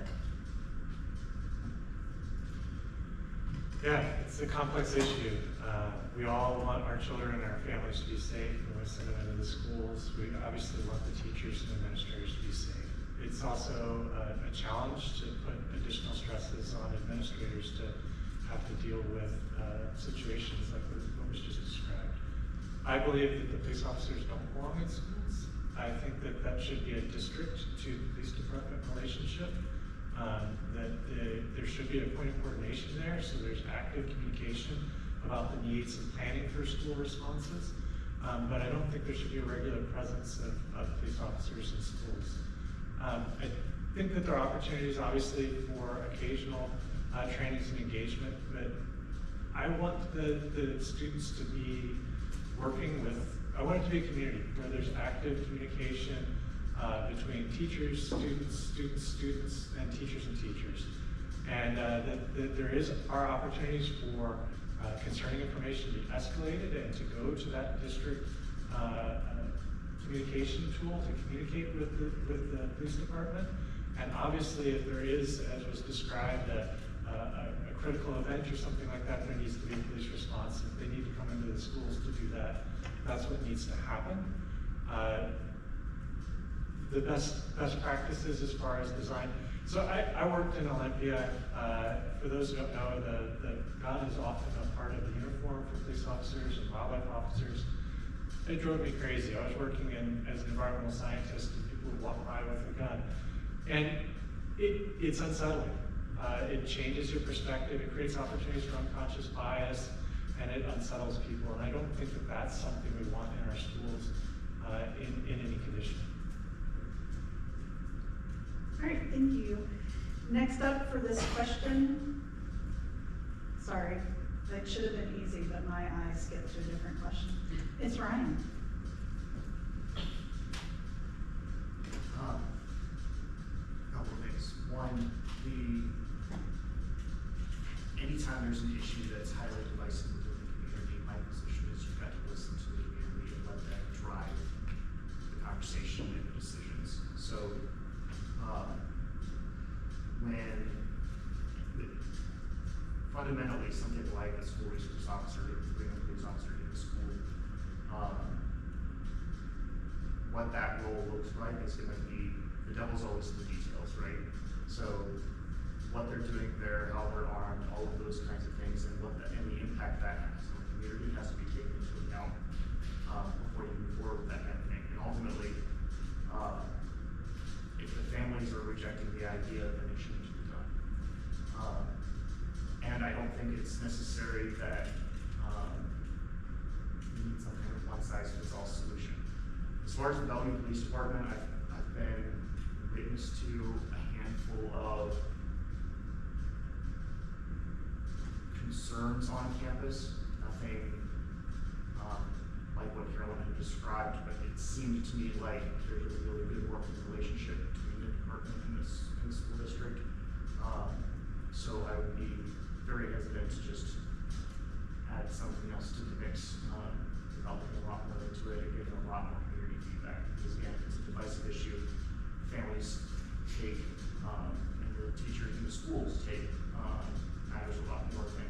Yeah, it's a complex issue. We all want our children and our families to be safe. We want to send them into the schools. We obviously want the teachers and administrators to be safe. It's also a challenge to put additional stresses on administrators to have to deal with situations like what was just described. I believe that the police officers don't belong in schools. I think that that should be a district to police department relationship. There should be a point of coordination there, so there's active communication about the needs and planning for school responses. But I don't think there should be a regular presence of police officers in schools. I think that there are opportunities, obviously, for occasional trainings and engagement, but I want the students to be working with, I want it to be a community where there's active communication between teachers, students, and teachers. And that there are opportunities for concerning information to be escalated and to go to that district communication tool to communicate with the police department. And obviously, if there is, as was described, a critical event or something like that, there needs to be a police response. If they need to come into the schools to do that, that's what needs to happen. The best practices as far as design. So I worked in Olympia. For those who don't know, the gun is often a part of the uniform for police officers and wildlife officers. It drove me crazy. I was working as an environmental scientist, and people would walk by with a gun. And it's unsettling. It changes your perspective, it creates opportunities for unconscious bias, and it unsettles people. And I don't think that that's something we want in our schools in any condition. All right, thank you. Next up for this question, sorry, that should have been easy, but my eyes skipped to a different question. It's Ryan. Couple of things. One, anytime there's an issue that's highly divisive within the community, my position is you've got to listen to the community and let them drive the conversation and the decisions. So fundamentally something like a school resource officer, bring a police officer into the school, what that role looks like is going to be, the devil's always in the details, right? So what they're doing there, how they're armed, all of those kinds of things, and the impact that has on the community has to be taken into account before you move forward with that kind of thing. And ultimately, if the families are rejecting the idea, then it shouldn't be done. And I don't think it's necessary that you need some kind of one-size-fits-all solution. As far as the Bellevue Police Department, I've been witness to a handful of concerns on campus, nothing like what Carolyn had described, but it seemed to me like there's a really good working relationship between the department and the school district. So I would be very hesitant to just add something else to the mix, developing a lot more into it and giving a lot more community feedback, because again, it's a divisive issue. Families take, and the teachers in the schools take, matters a lot more than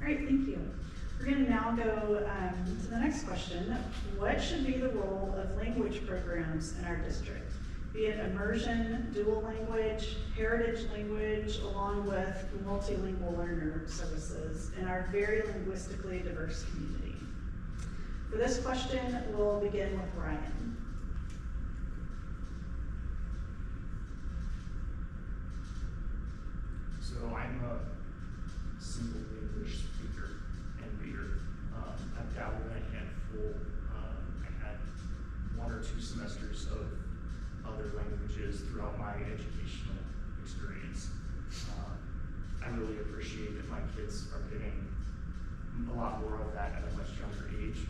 All right, thank you. We're going to now go to the next question. What should be the role of language programs in our district? Be it immersion, dual language, heritage language, along with multilingual learner services in our very linguistically diverse community. For this question, we'll begin with Ryan. So I'm a single English speaker and reader. I've dabbled in a handful. I had 1 or 2 semesters of other languages throughout my educational experience. I really appreciate that my kids are getting a lot more of that at a much younger age.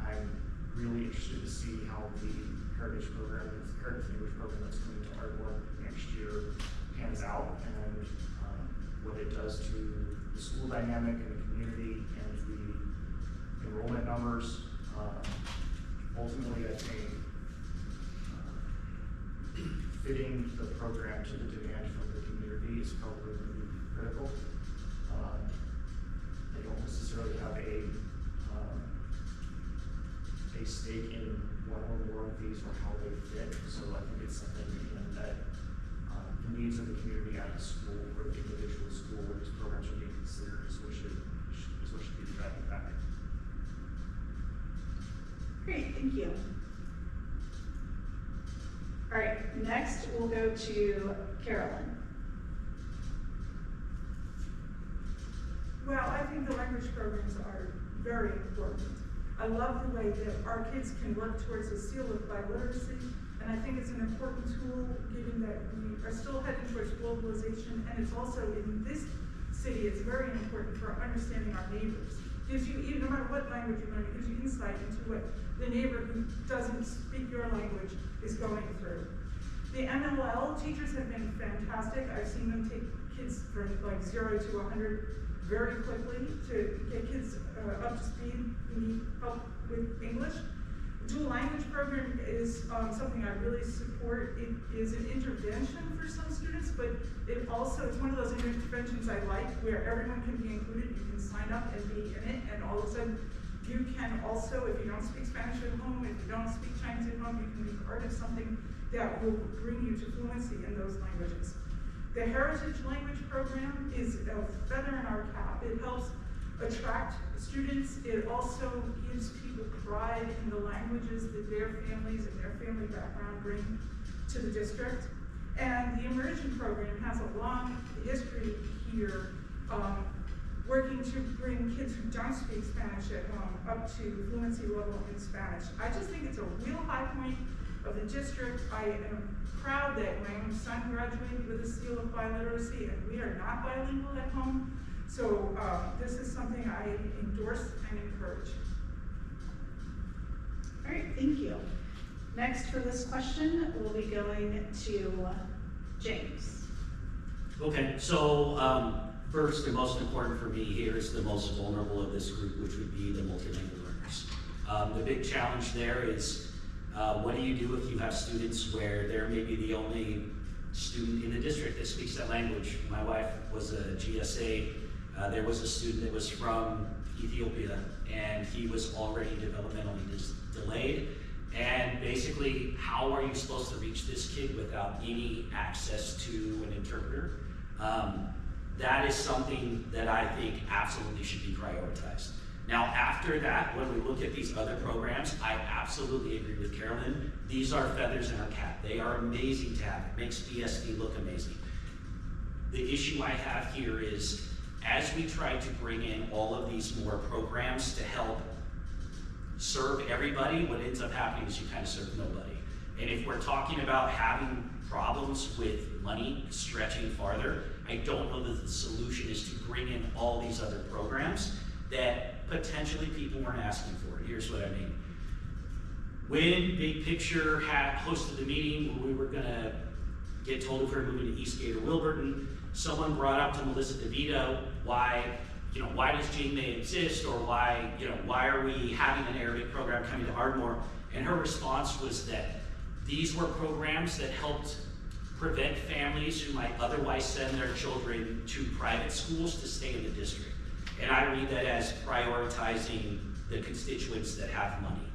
I'm really interested to see how the heritage language program that's coming to Ardmore next year pans out, and what it does to the school dynamic and the community and the enrollment numbers. Ultimately, I think fitting the program to the demand from the community is probably going to be critical. They don't necessarily have a stake in one or more of these or how they fit, so I think it's something again that the needs of the community at the school or the individual school where these programs are being considered is what should be the driving factor. Great, thank you. All right, next we'll go to Carolyn. Well, I think the language programs are very important. I love the way that our kids can work towards a seal of biliteracy, and I think it's an important tool given that we are still heading towards globalization, and it's also in this city, it's very important for understanding our neighbors. Gives you, even no matter what language you learn, it gives you insight into what the neighbor who doesn't speak your language is going through. The MLL teachers have been fantastic. I've seen them take kids from like 0 to 100 very quickly to get kids up to speed who need help with English. dual language program is something I really support. It is an intervention for some students, but it also is one of those interventions I like where everyone can be included. You can sign up and be in it, and all of a sudden you can also, if you don't speak Spanish at home, if you don't speak Chinese at home, you can be part of something that will bring you to fluency in those languages. The Heritage Language Program is a feather in our cap. It helps attract students. It also gives people pride in the languages that their families and their family background bring to the district. And the Immersion Program has a long history here, working to bring kids who don't speak Spanish at home up to fluency level in Spanish. I just think it's a real high point of the district. I am proud that my own son graduated with a seal of biliteracy, and we are not bilingual at home. So this is something I endorse and encourage. All right, thank you. Next for this question, we'll be going to James. Okay, so first and most important for me here is the most vulnerable of this group, which would be the multilingual learners. The big challenge there is what do you do if you have students where they're maybe the only student in the district that speaks that language? My wife was a GSA. There was a student that was from Ethiopia, and he was already developmentally delayed. And basically, how are you supposed to reach this kid without any access to an interpreter? That is something that I think absolutely should be prioritized. Now, after that, when we look at these other programs, I absolutely agree with Carolyn. These are feathers in our cap. They are amazing to have. It makes BSD look amazing. The issue I have here is, as we try to bring in all of these more programs to help serve everybody, what ends up happening is you kind of serve nobody. And if we're talking about having problems with money stretching farther, I don't know that the solution is to bring in all these other programs that potentially people weren't asking for. Here's what I mean. When Big Picture had hosted the meeting where we were gonna get told if we were moving to Eastgate or Wilburton, someone brought up to Melissa DeVito why does GMA exist, or why are we having an Arabic program coming to Ardmore? And her response was that these were programs that helped prevent families who might otherwise send their children to private schools to stay in the district. And I read that as prioritizing the constituents that have money.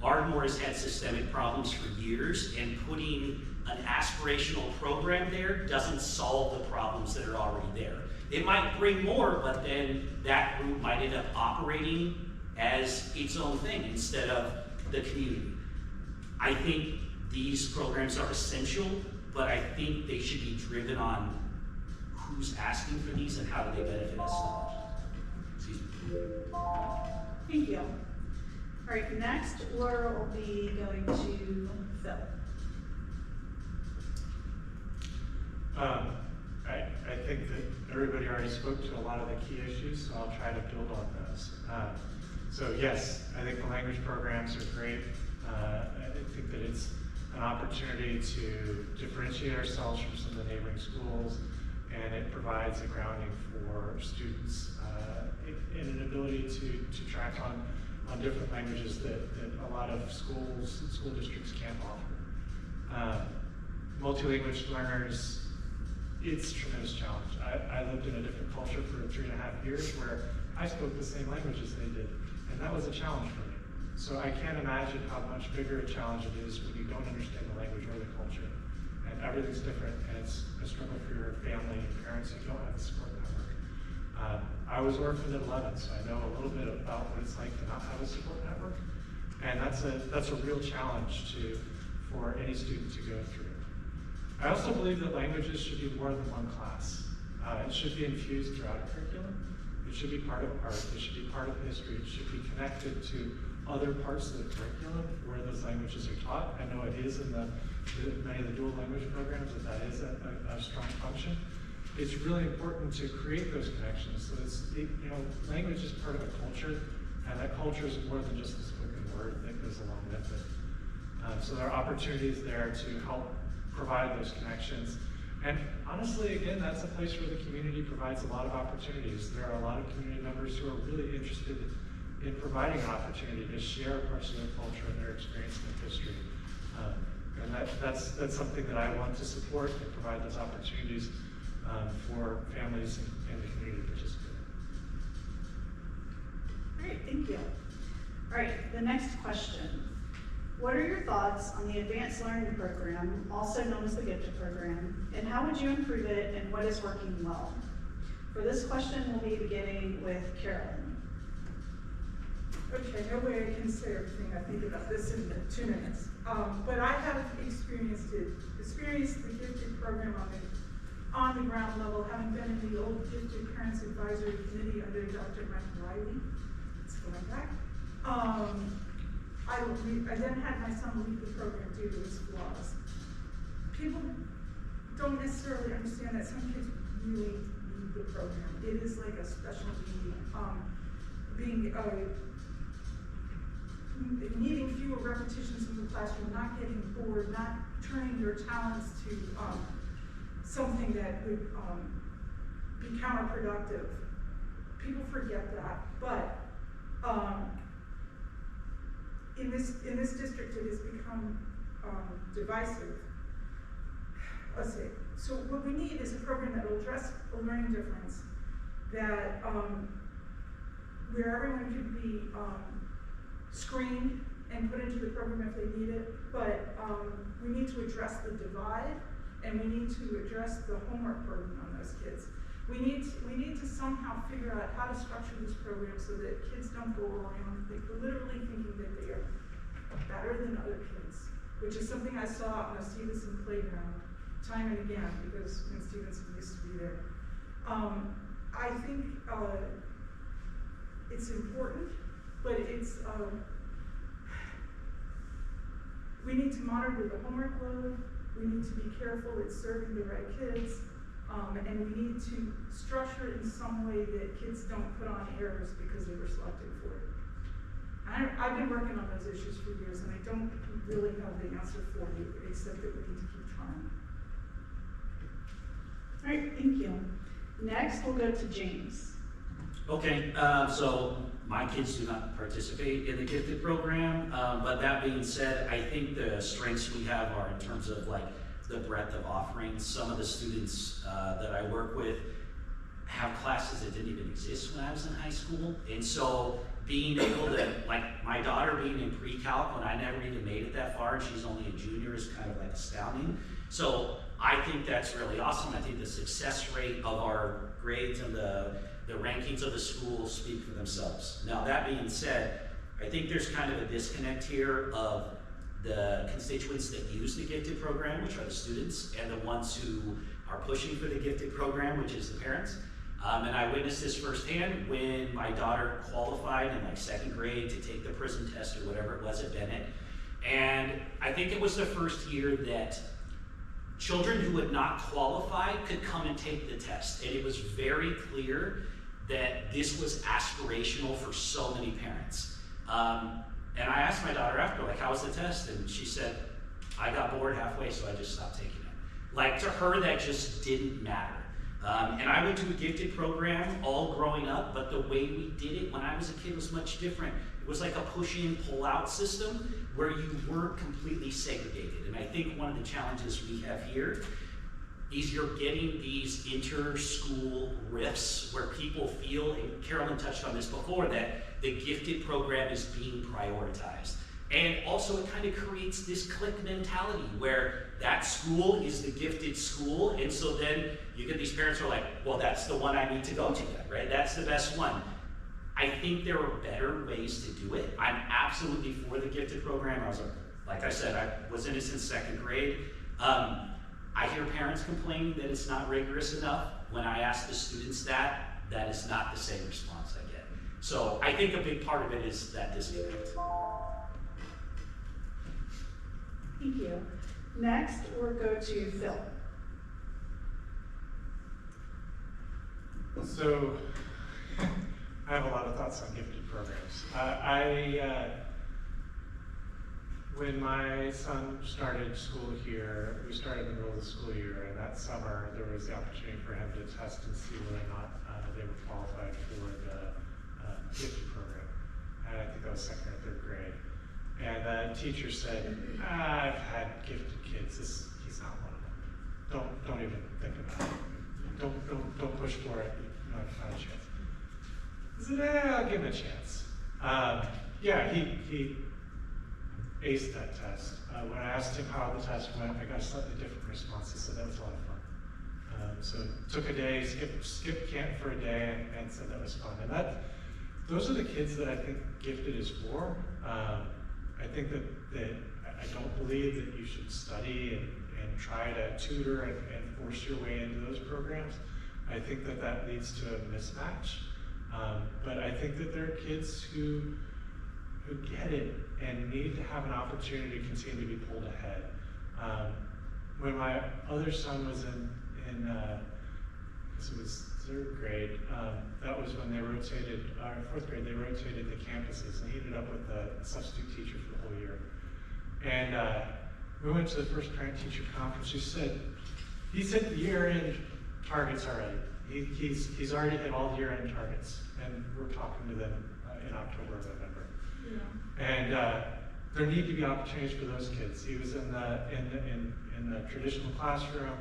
Ardmore has had systemic problems for years, and putting an aspirational program there doesn't solve the problems that are already there. It might bring more, but then that group might end up operating as its own thing instead of the community. I think these programs are essential, but I think they should be driven on who's asking for these and how do they benefit us so much. Excuse me. Thank you. All right, next Laura will be going to Phil. I think that everybody already spoke to a lot of the key issues, so I'll try to build on those. So yes, I think the language programs are great. I think that it's an opportunity to differentiate ourselves from some of the neighboring schools, and it provides a grounding for students in an ability to track on different languages that a lot of school districts can't offer. Multilingual learners, it's a tremendous challenge. I lived in a different culture for 3.5 years where I spoke the same language as they did, and that was a challenge for me. So I can't imagine how much bigger a challenge it is when you don't understand the language or the culture. And everything's different, and it's a struggle for your family and parents who don't have a support network. I was orphaned at 11, so I know a little bit about what it's like to not have a support network. And that's a real challenge for any student to go through. I also believe that languages should be more than one class. It should be infused throughout a curriculum. It should be part of art. It should be part of history. It should be connected to other parts of the curriculum where those languages are taught. I know it is in many of the dual language programs that is a strong function. It's really important to create those connections. So language is part of a culture, and that culture is more than just the spoken word that goes along with it. So there are opportunities there to help provide those connections. And honestly, again, that's a place where the community provides a lot of opportunities. There are a lot of community members who are really interested in providing an opportunity to share parts of their culture and their experience and their history. And that's something that I want to support and provide those opportunities for families and the community to participate in. Great, thank you. All right, the next question. What are your thoughts on the Advanced Learning Program, also known as the Gifted Program, and how would you improve it and what is working well? For this question, we'll be beginning with Carolyn. Okay, no way I can say everything I think about this in 2 minutes. But I have experienced the Gifted Program on the ground level, having been in the old Gifted Parents Advisory Committee under Dr. Mike Riley. It's going back. I then had my son leave the program due to his flaws. People don't necessarily understand that some kids really need the program. It is like a special need. Needing fewer repetitions in the classroom, not getting bored, not turning your talents to something that would be counterproductive. People forget that, but in this district, it has become divisive. Let's see. So what we need is a program that will address a learning difference, that where everyone can be screened and put into the program if they need it, but we need to address the divide, and we need to address the homework burden on those kids. We need to somehow figure out how to structure this program so that kids don't go around literally thinking that they are better than other kids, which is something I saw on a Stevenson playground time and again, because when Stevenson used to be there. I think it's important, but it's we need to monitor the homework load. We need to be careful it's serving the right kids. And we need to structure it in some way that kids don't put on errors because they were selected for it. I've been working on those issues for years, and I don't really have the answer for you, except that we need to keep trying. All right, thank you. Next, we'll go to James. Okay, so my kids do not participate in the Gifted program, but that being said, I think the strengths we have are in terms of like the breadth of offerings. Some of the students that I work with have classes that didn't even exist when I was in high school. And so being able to, like my daughter being in pre-calc when I never even made it that far, and she's only a junior, is kind of like astounding. So I think that's really awesome. I think the success rate of our grades and the rankings of the school speak for themselves. Now that being said, I think there's kind of a disconnect here of the constituents that use the Gifted program, which are the students, and the ones who are pushing for the Gifted program, which is the parents. And I witnessed this firsthand when my daughter qualified in like 2nd grade to take the prison test or whatever it was at Bennett. And I think it was the first year that children who had not qualified could come and take the test. And it was very clear that this was aspirational for so many parents. And I asked my daughter after, like, how was the test? And she said, I got bored halfway, so I just stopped taking it. Like, to her, that just didn't matter. And I went to a Gifted program all growing up, but the way we did it when I was a kid was much different. It was like a push-in, pull-out system where you weren't completely segregated. And I think one of the challenges we have here is you're getting these inter-school rifts where people feel, and Carolyn touched on this before, that the Gifted program is being prioritized. And also it kind of creates this clique mentality where that school is the Gifted school, and so then you get these parents who are like, well, that's the one I need to go to then, right? That's the best one. I think there are better ways to do it. I'm absolutely for the Gifted program. Like I said, I was in it since 2nd grade. I hear parents complain that it's not rigorous enough. When I ask the students that is not the same response I get. So I think a big part of it is that disconnect. Thank you. Next, we'll go to Phil. So, I have a lot of thoughts on Gifted programs. When my son started school here, we started in the middle of the school year, and that summer there was the opportunity for him to test and see whether or not they were qualified for the Gifted program. and I think that was second or third grade. And the teacher said, I've had gifted kids, he's not one of them. Don't even think about it. Don't push for it, you might find a chance. I said, I'll give him a chance. Yeah, he aced that test. When I asked him how the test went, I got a slightly different response. He said that was a lot of fun. So took a day, skipped camp for a day, and said that was fun. And those are the kids that I think gifted is for. I think that I don't believe that you should study and try to tutor and force your way into those programs. I think that leads to a mismatch. But I think that there are kids who get it and need to have an opportunity to continue to be pulled ahead. When my other son was in it was third grade, that was when they rotated, or fourth grade, they rotated the campuses, and he ended up with a substitute teacher for the whole year. And we went to the first parent-teacher conference. He's hit the year-end targets already. He's already hit all the year-end targets, and we're talking to them in October or November. Yeah. And there need to be opportunities for those kids. He was in the traditional classroom.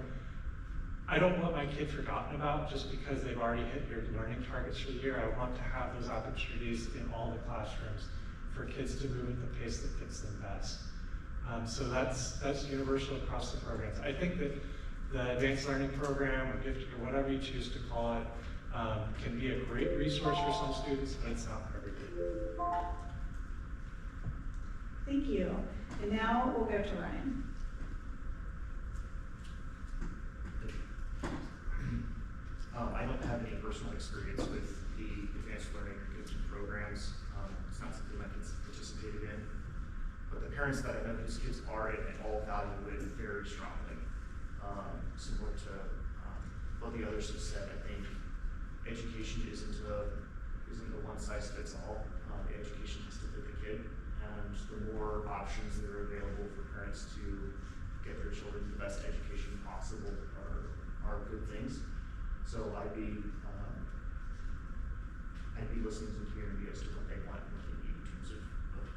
I don't want my kid forgotten about just because they've already hit your learning targets for the year. I want to have those opportunities in all the classrooms for kids to move at the pace that fits them best. So that's universal across the programs. I think that the advanced learning program or gifted or whatever you choose to call it can be a great resource for some students, but it's not for everybody. Thank you. And now we'll go to Ryan. I don't have any personal experience with the advanced learning or gifted programs. It's not something my kids participated in. But the parents that I know whose kids are in it all value it very strongly. Similar to what the others have said, I think education isn't a one-size-fits-all. Education has to fit the kid. And the more options that are available for parents to get their children the best education possible are good things. So I'd be listening to the community as to what they want and what they need in terms of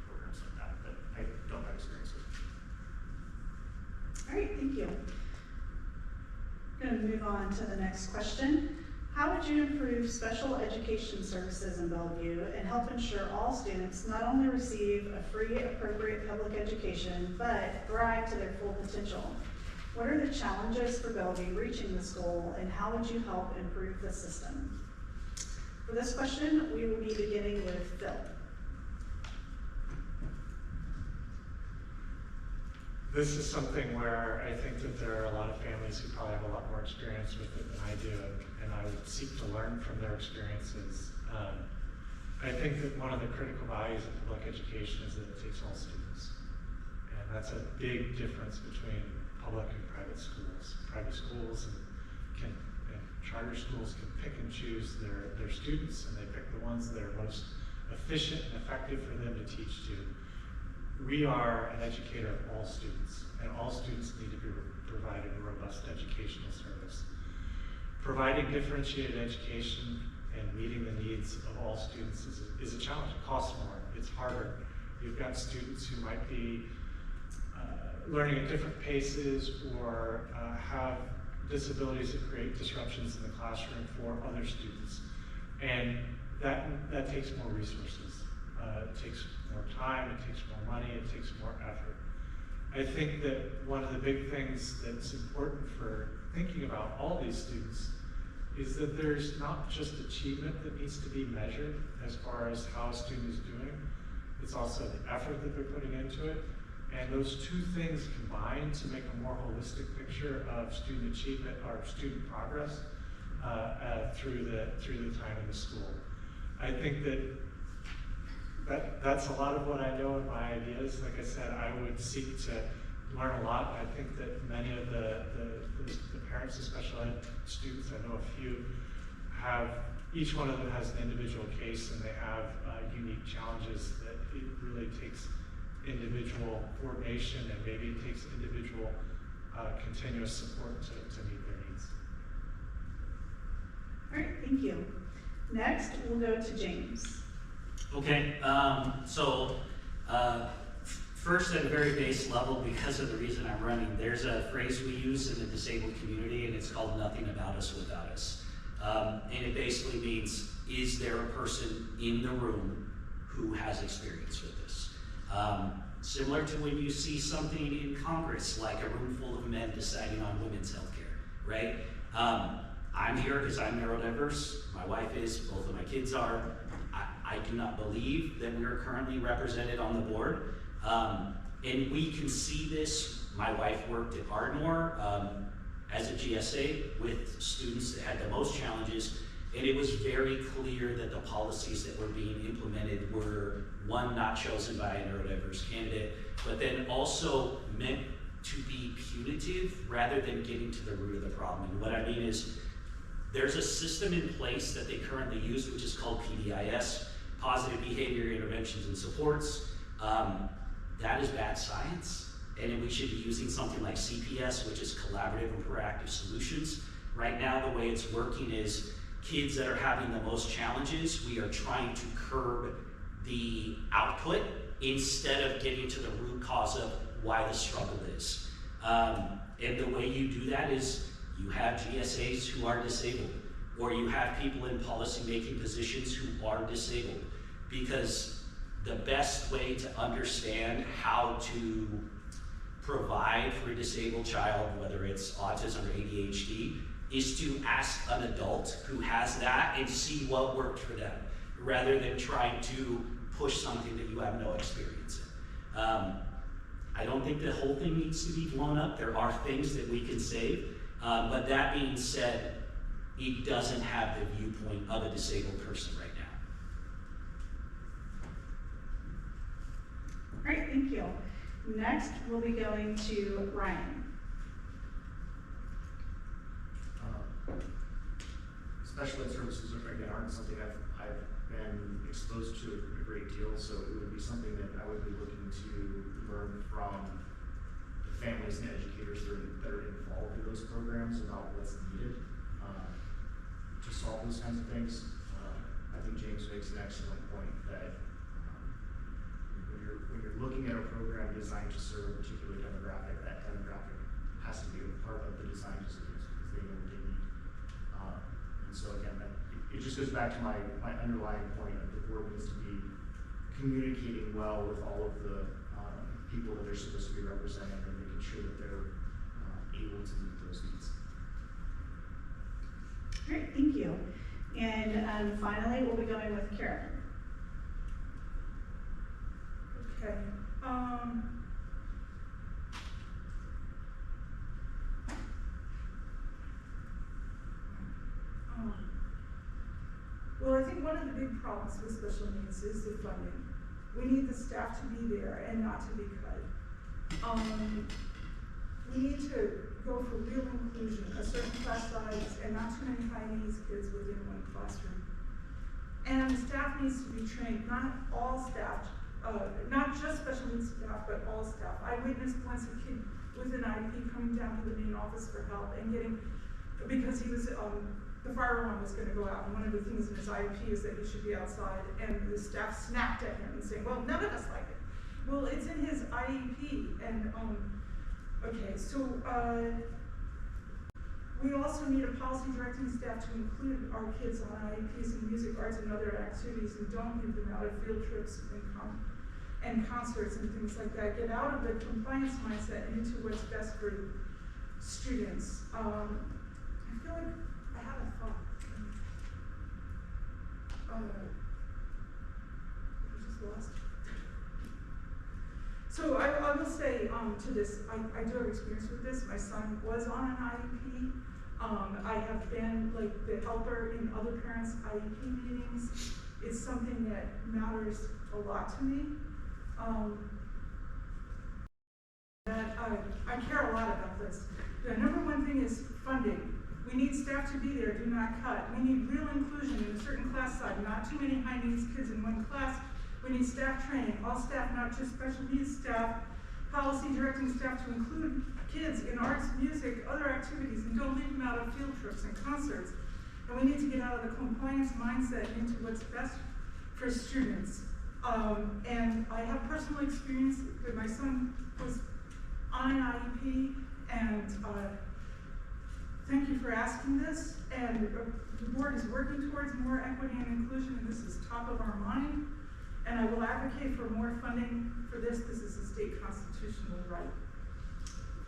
programs like that, but I don't have experience with it. All right, thank you. I'm going to move on to the next question. How would you improve special education services in Bellevue and help ensure all students not only receive a free, appropriate public education, but thrive to their full potential? What are the challenges for Bellevue reaching this goal, and how would you help improve the system? For this question, we will be beginning with Phil. This is something where I think that there are a lot of families who probably have a lot more experience with it than I do, and I would seek to learn from their experiences. I think that one of the critical values of public education is that it takes all students. And that's a big difference between public and private schools. Private schools and charter schools can pick and choose their students, and they pick the ones that are most efficient and effective for them to teach to. We are an educator of all students, and all students need to be provided a robust educational service. Providing differentiated education and meeting the needs of all students is a challenge. It costs more, it's harder. You've got students who might be learning at different paces or have disabilities that create disruptions in the classroom for other students. And that takes more resources. It takes more time, it takes more money, it takes more effort. I think that one of the big things that's important for thinking about all these students is that there's not just achievement that needs to be measured as far as how a student is doing, it's also the effort that they're putting into it. And those two things combine to make a more holistic picture of student achievement or student progress through the time in the school. I think that's a lot of what I know in my ideas. Like I said, I would seek to learn a lot. I think that many of the parents of special ed students, I know a few, each one of them has an individual case, and they have unique challenges that it really takes individual coordination, and maybe it takes individual continuous support to meet their needs. All right, thank you. Next, we'll go to James. Okay, first at a very base level, because of the reason I'm running, there's a phrase we use in the disabled community, and it's called "nothing about us without us." And it basically means, is there a person in the room who has experience with this? Similar to when you see something in Congress, like a room full of men deciding on women's health care, right? I'm here because I'm neurodiverse, my wife is, both of my kids are. I do not believe that we are currently represented on the board. And we can see this. My wife worked at Ardmore as a GSA with students that had the most challenges, and it was very clear that the policies that were being implemented were, one, not chosen by a neurodiverse candidate, but then also meant to be punitive rather than getting to the root of the problem. And what I mean is, there's a system in place that they currently use, which is called PBIS, Positive Behavior Interventions and Supports. That is bad science, and we should be using something like CPS, which is Collaborative and Proactive Solutions. Right now, the way it's working is kids that are having the most challenges, we are trying to curb the output instead of getting to the root cause of why the struggle is. And the way you do that is you have GSAs who are disabled, or you have people in policy-making positions who are disabled, because the best way to understand how to provide for a disabled child, whether it's autism or ADHD, is to ask an adult who has that and see what worked for them, rather than trying to push something that you have no experience in. I don't think the whole thing needs to be blown up. There are things that we can save, but that being said, it doesn't have the viewpoint of a disabled person right now. All right, thank you. Next, we'll be going to Ryan. Special ed services again aren't something I've been exposed to a great deal, so it would be something that I would be looking to learn from the families and educators that are involved in those programs about what's needed to solve those kinds of things. I think James makes an excellent point that when you're looking at a program designed to serve a particular demographic, that demographic has to be a part of the design decisions because they know what they need. And so again, it just goes back to my underlying point of the board needs to be communicating well with all of the people that they're supposed to be representing and making sure that they're able to meet those needs. All right, thank you. And finally, we'll be going with Karen. Okay. Well, I think one of the big problems with special needs is the funding. We need the staff to be there and not to be cut. We need to go for real inclusion, a certain class size, and not too many high needs kids within one classroom. And staff needs to be trained, not all staff, not just special needs staff, but all staff. I witnessed once a kid with an IEP coming down to the main office for help and getting, because he was, the fire alarm was going to go out, and one of the things in his IEP is that he should be outside, and the staff snapped at him and saying, well, none of us like it. Well, it's in his IEP, and okay, so we also need a policy directing staff to include our kids on IEPs in music, arts, and other activities, and don't give them out of field trips and concerts and things like that. Get out of the compliance mindset and into what's best for students. I feel like I have a thought. I just lost it. So I will say to this, I do have experience with this. My son was on an IEP. I have been like the helper in other parents' IEP meetings. It's something that matters a lot to me. I care a lot about this. The number one thing is funding. We need staff to be there, do not cut. We need real inclusion in a certain class size, not too many high needs kids in one class. We need staff training, all staff, not just special needs staff, policy directing staff to include kids in arts, music, other activities, and don't leave them out of field trips and concerts. And we need to get out of the compliance mindset into what's best for students. And I have personal experience that my son was on an IEP, and thank you for asking this. And the board is working towards more equity and inclusion, and this is top of our mind. And I will advocate for more funding for this. This is a state constitutional right.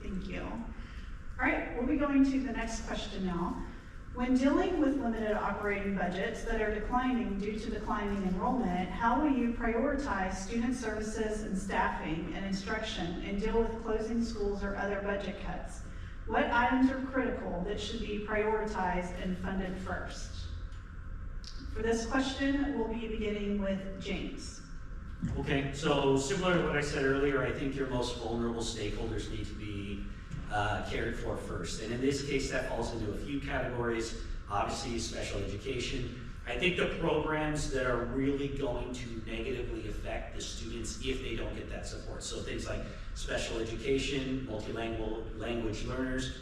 Thank you. All right, we'll be going to the next question now. When dealing with limited operating budgets that are declining due to declining enrollment, how will you prioritize student services and staffing and instruction and deal with closing schools or other budget cuts? What items are critical that should be prioritized and funded first? For this question, we'll be beginning with James. Okay, so similar to what I said earlier, I think your most vulnerable stakeholders need to be cared for first. And in this case, that falls into a few categories. Obviously, special education. I think the programs that are really going to negatively affect the students if they don't get that support. So things like special education, multilingual language learners.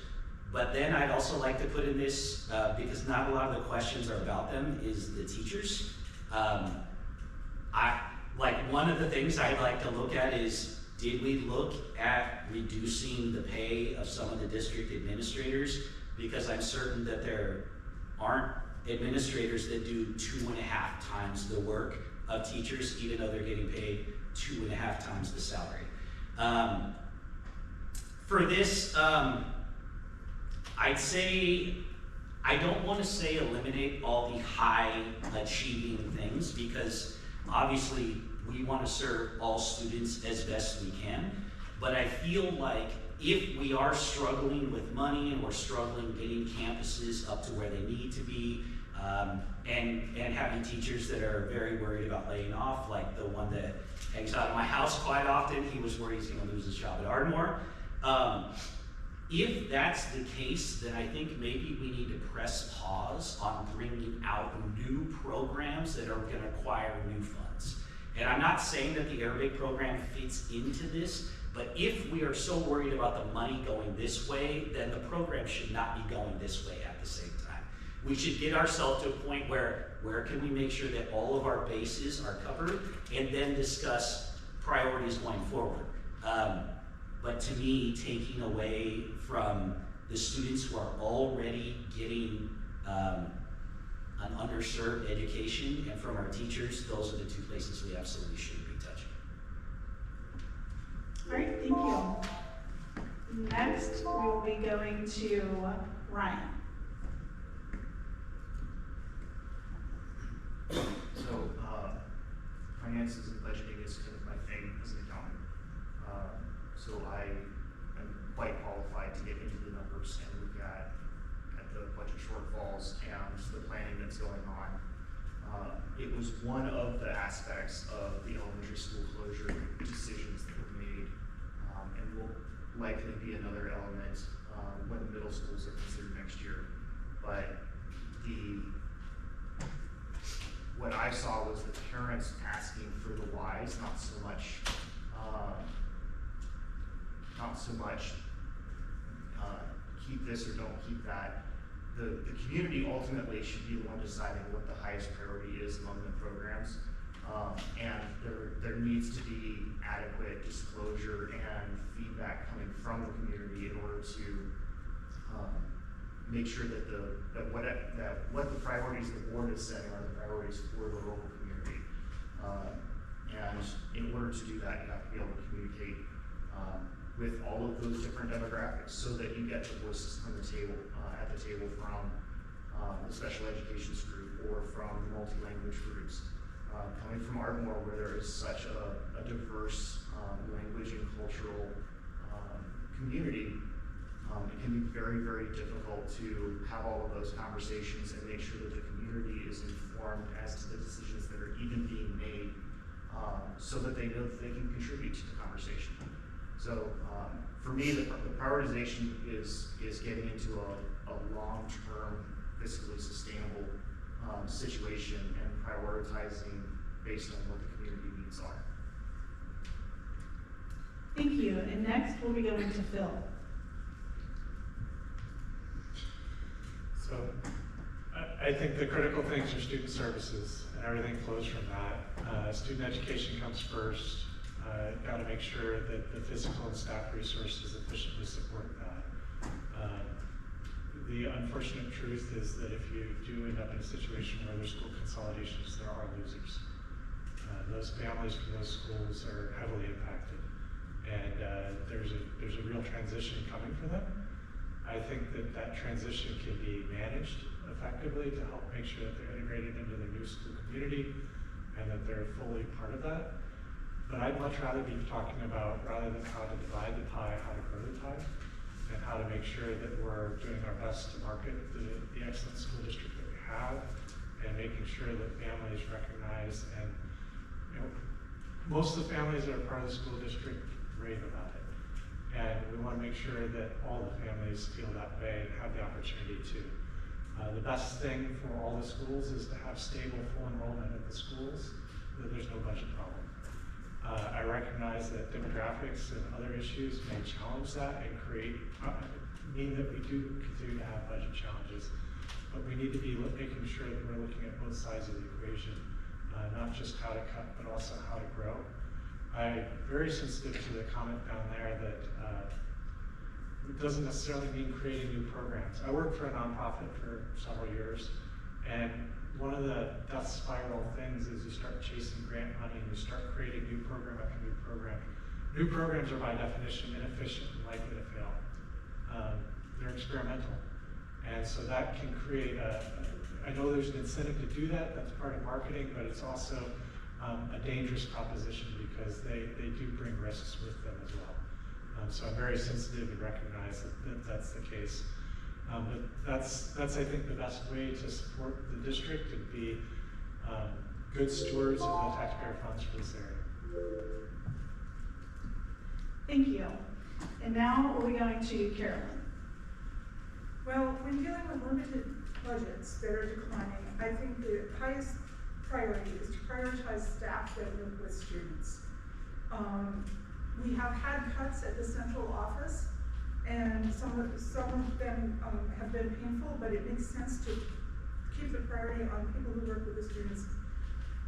But then I'd also like to put in this, because not a lot of the questions are about them, is the teachers. One of the things I'd like to look at is, did we look at reducing the pay of some of the district administrators? Because I'm certain that there aren't administrators that do 2.5 times the work of teachers, even though they're getting paid 2.5 times the salary. For this, I'd say, I don't want to say eliminate all the high achieving things, because obviously we want to serve all students as best we can. But I feel like if we are struggling with money and we're struggling getting campuses up to where they need to be, and having teachers that are very worried about laying off, like the one that hangs out of my house quite often, he was worried he's going to lose his job at Ardmore. If that's the case, then I think maybe we need to press pause on bringing out new programs that are going to acquire new funds. And I'm not saying that the Arabic program fits into this, but if we are so worried about the money going this way, then the program should not be going this way at the same time. We should get ourselves to a point where can we make sure that all of our bases are covered, and then discuss priorities going forward. But to me, taking away from the students who are already getting an underserved education, and from our teachers, those are the two places we absolutely shouldn't be touching. All right, thank you. Next, we will be going to Ryan. So, finances and budgeting is kind of my thing as an accountant. So I am quite qualified to get into the numbers and look at the budget shortfalls and the planning that's going on. It was one of the aspects of the elementary school closure decisions that were made, and will likely be another element when the middle schools are considered next year. But what I saw was the parents asking for the whys, not so much keep this or don't keep that. The community ultimately should be the one deciding what the highest priority is among the programs. And there needs to be adequate disclosure and feedback coming from the community in order to make sure that what the priorities the board is setting are the priorities for the local community. And in order to do that, you have to be able to communicate with all of those different demographics, so that you get the voices from the table, at the table from the special education group or from the multi-language groups. Coming from Ardmore, where there is such a diverse language and cultural community, it can be very, very difficult to have all of those conversations and make sure that the community is informed as to the decisions that are even being made, so that they know that they can contribute to the conversation. So for me, the prioritization is getting into a long-term, fiscally sustainable situation and prioritizing based on what the community needs are. Thank you. And next, we'll be going to Phil. So I I think the critical things are student services, and everything flows from that. Student education comes first. Got to make sure that the physical and staff resources efficiently support that. The unfortunate truth is that if you do end up in a situation where there's school consolidations, there are losers. Those families from those schools are heavily impacted, and there's a real transition coming for them. I think that transition can be managed effectively to help make sure that they're integrated into their new school community and that they're fully part of that. But I'd much rather be talking about, rather than how to divide the pie, how to grow the pie, and how to make sure that we're doing our best to market the excellent school district that we have, and making sure that families recognize, and most of the families that are part of the school district rave about it. And we want to make sure that all the families feel that way and have the opportunity to. The best thing for all the schools is to have stable full enrollment at the schools, that there's no budget problem. I recognize that demographics and other issues may challenge that and mean that we do continue to have budget challenges, but we need to be making sure that we're looking at both sides of the equation, not just how to cut, but also how to grow. I'm very sensitive to the comment down there that it doesn't necessarily mean creating new programs. I worked for a nonprofit for several years, and one of the death spiral things is you start chasing grant money and you start creating new program after new program. New programs are by definition inefficient and likely to fail. They're experimental. And so that can create I know there's an incentive to do that, that's part of marketing, but it's also a dangerous proposition because they do bring risks with them as well. So I'm very sensitive and recognize that that's the case. But that's I think the best way to support the district and be good stewards of the taxpayer funds for this area. Thank you. And now we're going to Carolyn. Well, when dealing with limited budgets that are declining, I think the highest priority is to prioritize staff that work with students. We have had cuts at the central office, and some of them have been painful, but it makes sense to keep the priority on people who work with the students.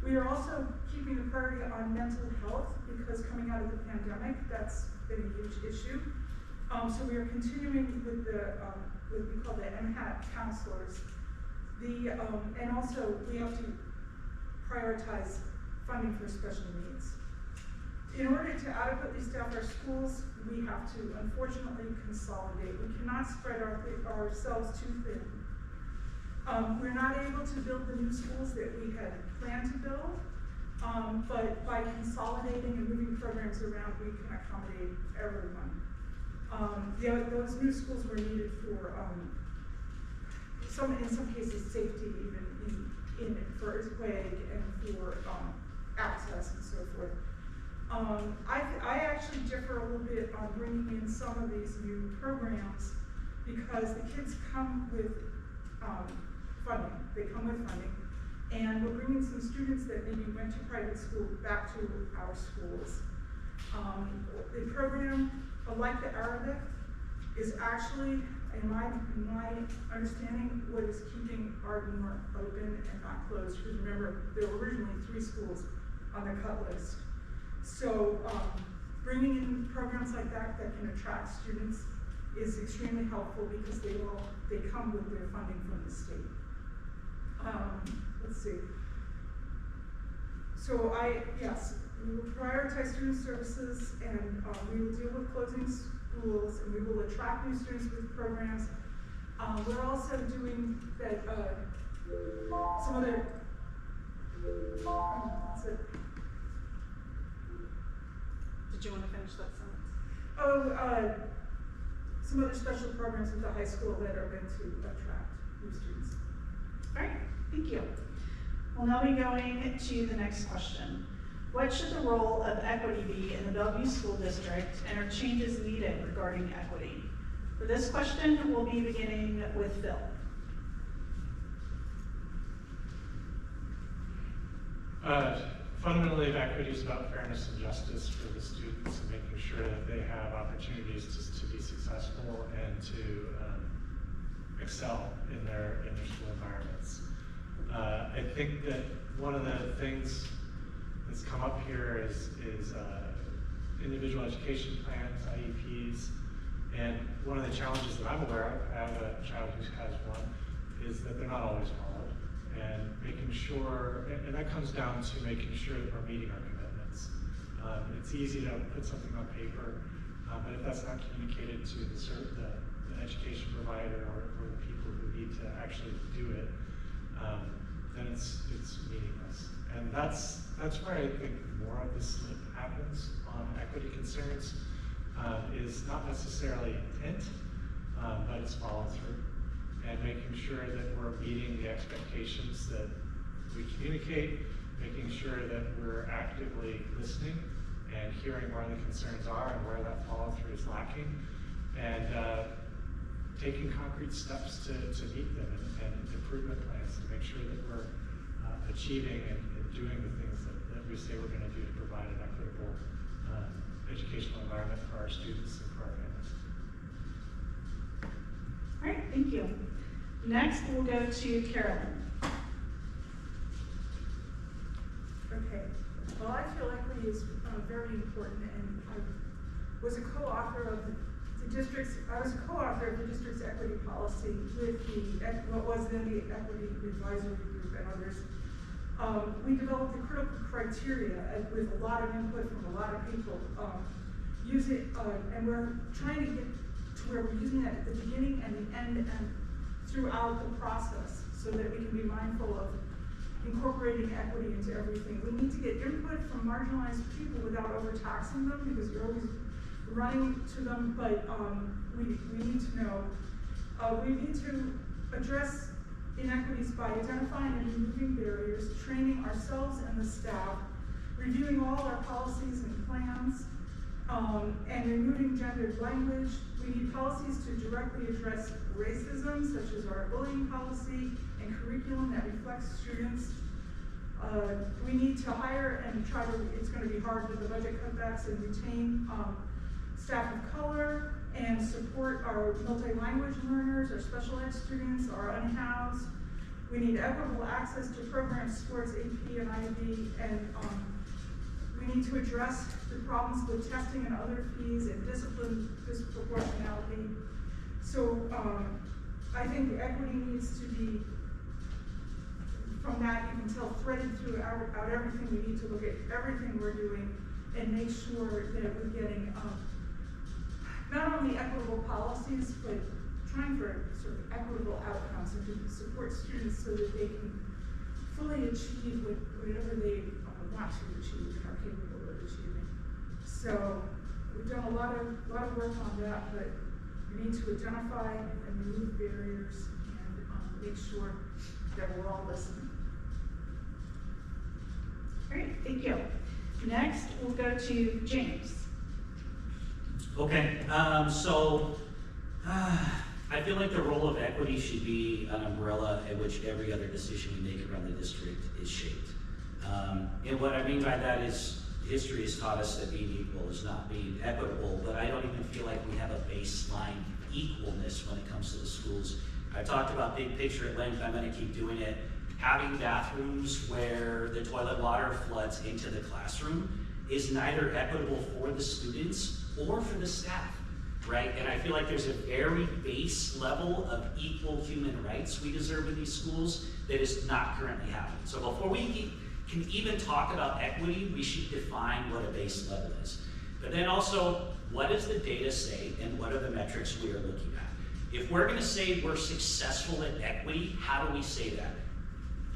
We are also keeping the priority on mental health because coming out of the pandemic, that's been a huge issue. So we are continuing with what we call the MHAT counselors. And also we have to prioritize funding for special needs. In order to adequately staff our schools, we have to unfortunately consolidate. We cannot spread ourselves too thin. We're not able to build the new schools that we had planned to build, but by consolidating and moving programs around, we can accommodate everyone. Those new schools were needed for in some cases safety, even for earthquake and for access and so forth. I actually differ a little bit on bringing in some of these new programs because the kids come with funding. They come with funding, and we're bringing some students that maybe went to private school back to our schools. The program, like the Arabic, is actually, in my understanding, what is keeping Ardmore open and not closed. Because remember, there were originally 3 schools on the cut list. So bringing in programs like that can attract students is extremely helpful because they come with their funding from the state. Let's see. So yes, we will prioritize student services, and we will deal with closing schools, and we will attract new students with programs. We're also doing that, some other, Did you want to finish that sentence? Some other special programs at the high school that are meant to attract new students. All right, thank you. We'll now be going to the next question. What should the role of equity be in the Bellevue School District, and are changes needed regarding equity? For this question, we'll be beginning with Phil. Fundamentally, equity is about fairness and justice for the students and making sure that they have opportunities to be successful and to excel in their school environments. I think that one of the things that's come up here is individual education plans, IEPs, and one of the challenges that I'm aware of, I have a child who has one, is that they're not always followed, and making sure, and that comes down to making sure that we're meeting our commitments. It's easy to put something on paper, but if that's not communicated to the education provider or the people who need to actually do it, then it's meaningless. And that's where I think more of the slip happens on equity concerns, is not necessarily intent, but it's follow through. And making sure that we're meeting the expectations that we communicate, making sure that we're actively listening and hearing where the concerns are and where that follow through is lacking, and taking concrete steps to meet them and improvement plans to make sure that we're achieving and doing the things that we say we're going to do to provide an equitable educational environment for our students and for our families. All right, thank you. Next, we'll go to Carolyn. Okay, well, I feel equity is very important, and I was a co-author of the district's equity policy with what was then the Equity Advisory Group and others. We developed the critical criteria with a lot of input from a lot of people. And we're trying to get to where we're using that at the beginning and the end and throughout the process, so that we can be mindful of incorporating equity into everything. We need to get input from marginalized people without overtaxing them, because you're always running to them, but we need to know. We need to address inequities by identifying and removing barriers, training ourselves and the staff, reviewing all our policies and plans, and removing gendered language. We need policies to directly address racism, such as our bullying policy and curriculum that reflects students. We need to hire and try to, it's going to be hard with the budget cutbacks, and retain staff of color and support our multi-language learners, our special ed students, our unhoused. We need equitable access to programs, sports, AP, and IB, and we need to address the problems with testing and other fees and discipline disproportionality. So I think equity needs to be, from that you can tell, threaded throughout everything. We need to look at everything we're doing and make sure that we're getting not only equitable policies, but trying for sort of equitable outcomes and to support students so that they can fully achieve whatever they want to achieve and are capable of achieving. So we've done a lot of work on that, but we need to identify and remove barriers and make sure that we're all listening. All right, thank you. Next, we'll go to James. Okay, I feel like the role of equity should be an umbrella at which every other decision we make around the district is shaped. And what I mean by that is history has taught us that being equal is not being equitable, but I don't even feel like we have a baseline equalness when it comes to the schools. I've talked about big picture at length, I'm going to keep doing it. Having bathrooms where the toilet water floods into the classroom is neither equitable for the students or for the staff, right? And I feel like there's a very base level of equal human rights we deserve in these schools that is not currently happening. So before we can even talk about equity, we should define what a base level is. But then also, what does the data say and what are the metrics we are looking at? If we're gonna say we're successful at equity, how do we say that?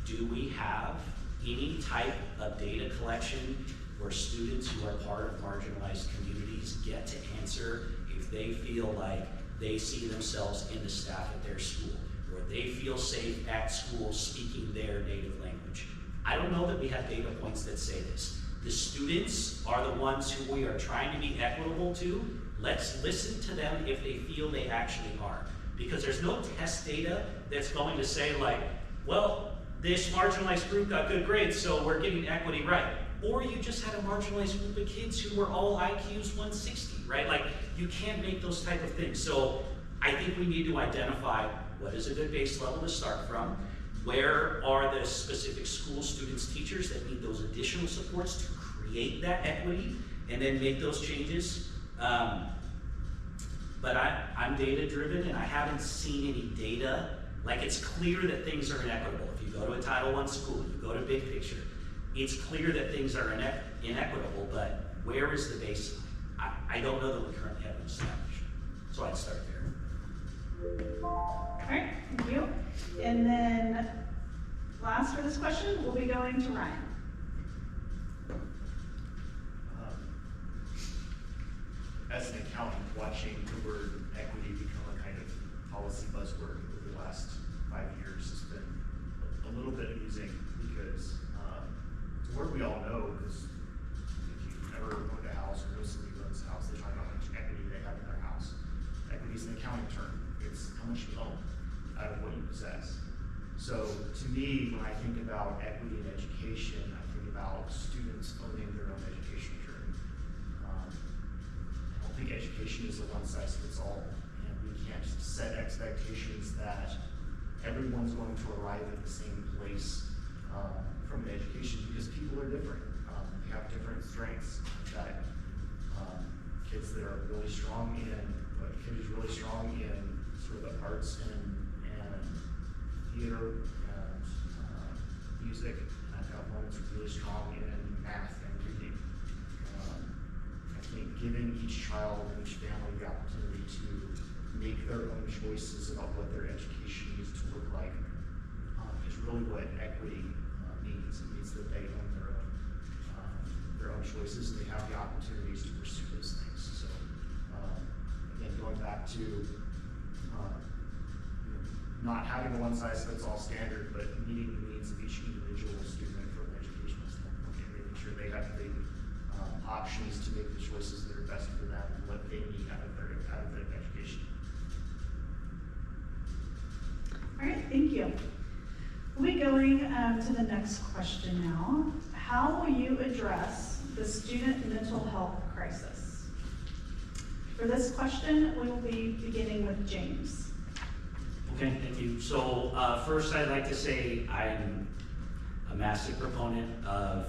Do we have any type of data collection where students who are part of marginalized communities get to answer if they feel like they see themselves in the staff at their school, or they feel safe at school speaking their native language? I don't know that we have data points that say this. The students are the ones who we are trying to be equitable to. Let's listen to them if they feel they actually are. Because there's no test data that's going to say like, well, this marginalized group got good grades, so we're getting equity right. Or you just had a marginalized group of kids who were all IQs 160, right? Like, you can't make those type of things. So I think we need to identify What is a good base level to start from? Where are the specific school students, teachers that need those additional supports to create that equity and then make those changes? But I'm data driven and I haven't seen any data. Like, it's clear that things are inequitable. If you go to a Title I school, you go to big picture, it's clear that things are inequitable, but where is the baseline? I don't know that we currently have it established. So I'd start there. All right, thank you. And then last for this question, we'll be going to Ryan. As an accountant, watching the word equity become a kind of policy buzzword over the last 5 years has been a little bit amusing because it's a word we all know, because if you've ever owned a house or know somebody who owns a house, they talk about how much equity they have in their house. Equity is an accounting term. It's how much you own out of what you possess. So to me, when I think about equity in education, I think about students owning their own education journey. I think education is a one-size-fits-all, and we can't set expectations that everyone's going to arrive at the same place from an education, because people are different. They have different strengths. That kids that are really strong in, a kid who's really strong in sort of the arts and theater and music, and I've got one that's really strong in math and reading. I think giving each child and each family the opportunity to make their own choices about what their education needs to look like is really what equity means. It means that they own their own choices and they have the opportunities to pursue those things. So again, going back to not having a one-size-fits-all standard, but meeting the needs of each individual student from an educational standpoint and making sure they have the options to make the choices that are best for them and what they need out of their education. All right, thank you. We'll be going to the next question now. How will you address the student mental health crisis? For this question, we will be beginning with James. Okay, thank you. So first I'd like to say I'm a massive proponent of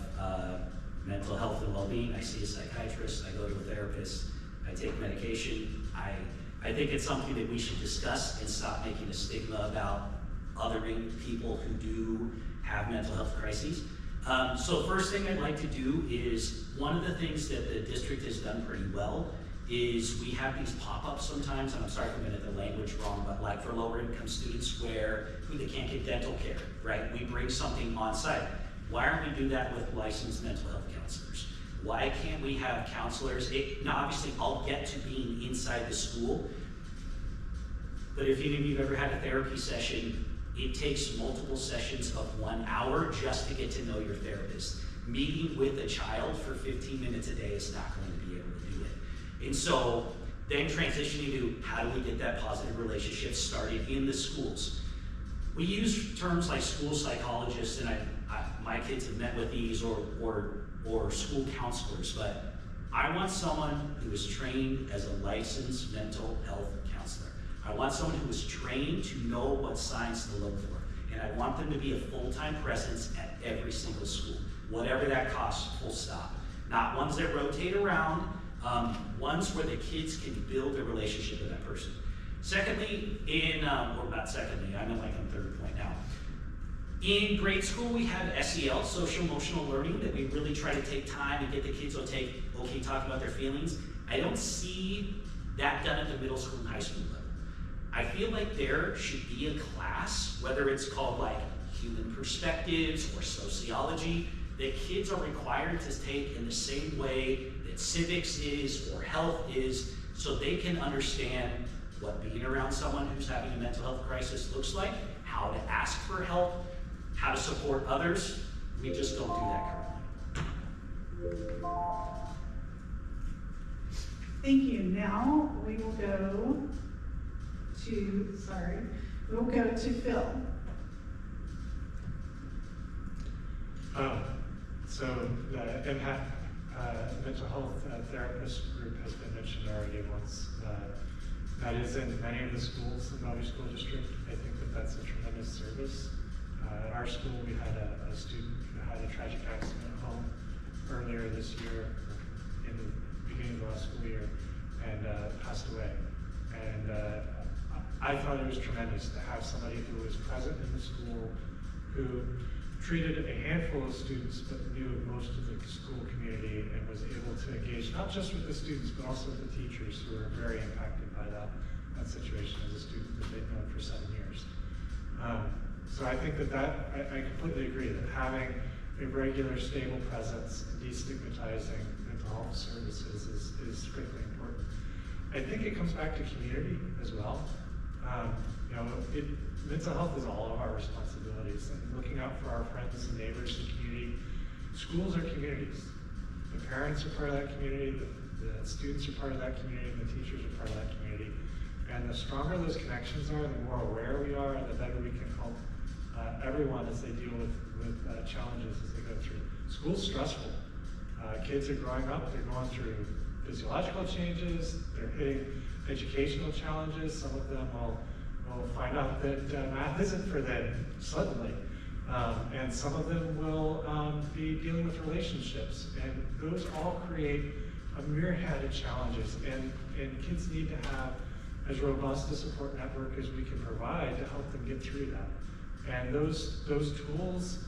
mental health and well-being. I see a psychiatrist, I go to a therapist, I take medication. I think it's something that we should discuss and stop making a stigma about othering people who do have mental health crises. So first thing I'd like to do is, one of the things that the district has done pretty well is we have these pop-ups sometimes, and I'm sorry if I'm getting the language wrong, but like for lower income students who they can't get dental care, right? We bring something on site. Why aren't we do that with licensed mental health counselors? Why can't we have counselors? Now obviously I'll get to being inside the school, but if any of you have ever had a therapy session, it takes multiple sessions of 1 hour just to get to know your therapist. Meeting with a child for 15 minutes a day is not going to be able to do it. And so then transitioning to how do we get that positive relationship started in the schools? We use terms like school psychologists, and my kids have met with these, or school counselors, but I want someone who is trained as a licensed mental health counselor. I want someone who is trained to know what signs to look for, and I want them to be a full-time presence at every single school, whatever that costs, full stop. Not ones that rotate around, ones where the kids can build a relationship with that person. Secondly, or not secondly, I'm in like on third point now. In grade school, we have SEL, social emotional learning, that we really try to take time and get the kids to talk about their feelings. I don't see that done at the middle school and high school level. I feel like there should be a class, whether it's called like human perspectives or sociology, that kids are required to take in the same way that civics is or health is, so they can understand what being around someone who's having a mental health crisis looks like, how to ask for help, how to support others. We just don't do that currently. Thank you. Now we will go to Phil. So the Impact Mental Health Therapist group has been mentioned already once. That is in many of the schools in the Bellevue School District. I think that that's a tremendous service. At our school, we had a student who had a tragic accident at home earlier this year, in the beginning of the last school year, and passed away. And I thought it was tremendous to have somebody who was present in the school, who treated a handful of students but knew most of the school community and was able to engage not just with the students but also with the teachers who were very impacted by that situation as a student that they'd known for 7 years. So I think that I completely agree that having a regular, stable presence and destigmatizing mental health services is critically important. I think it comes back to community as well. Mental health is all of our responsibilities, and looking out for our friends and neighbors and community. Schools are communities. The parents are part of that community, the students are part of that community, and the teachers are part of that community. And the stronger those connections are, the more aware we are, and the better we can help everyone as they deal with challenges as they go through. School's stressful. Kids are growing up, they're going through physiological changes, they're hitting educational challenges. Some of them will find out that math isn't for them suddenly. And some of them will be dealing with relationships. And those all create a myriad of challenges. And kids need to have as robust a support network as we can provide to help them get through that. And those tools,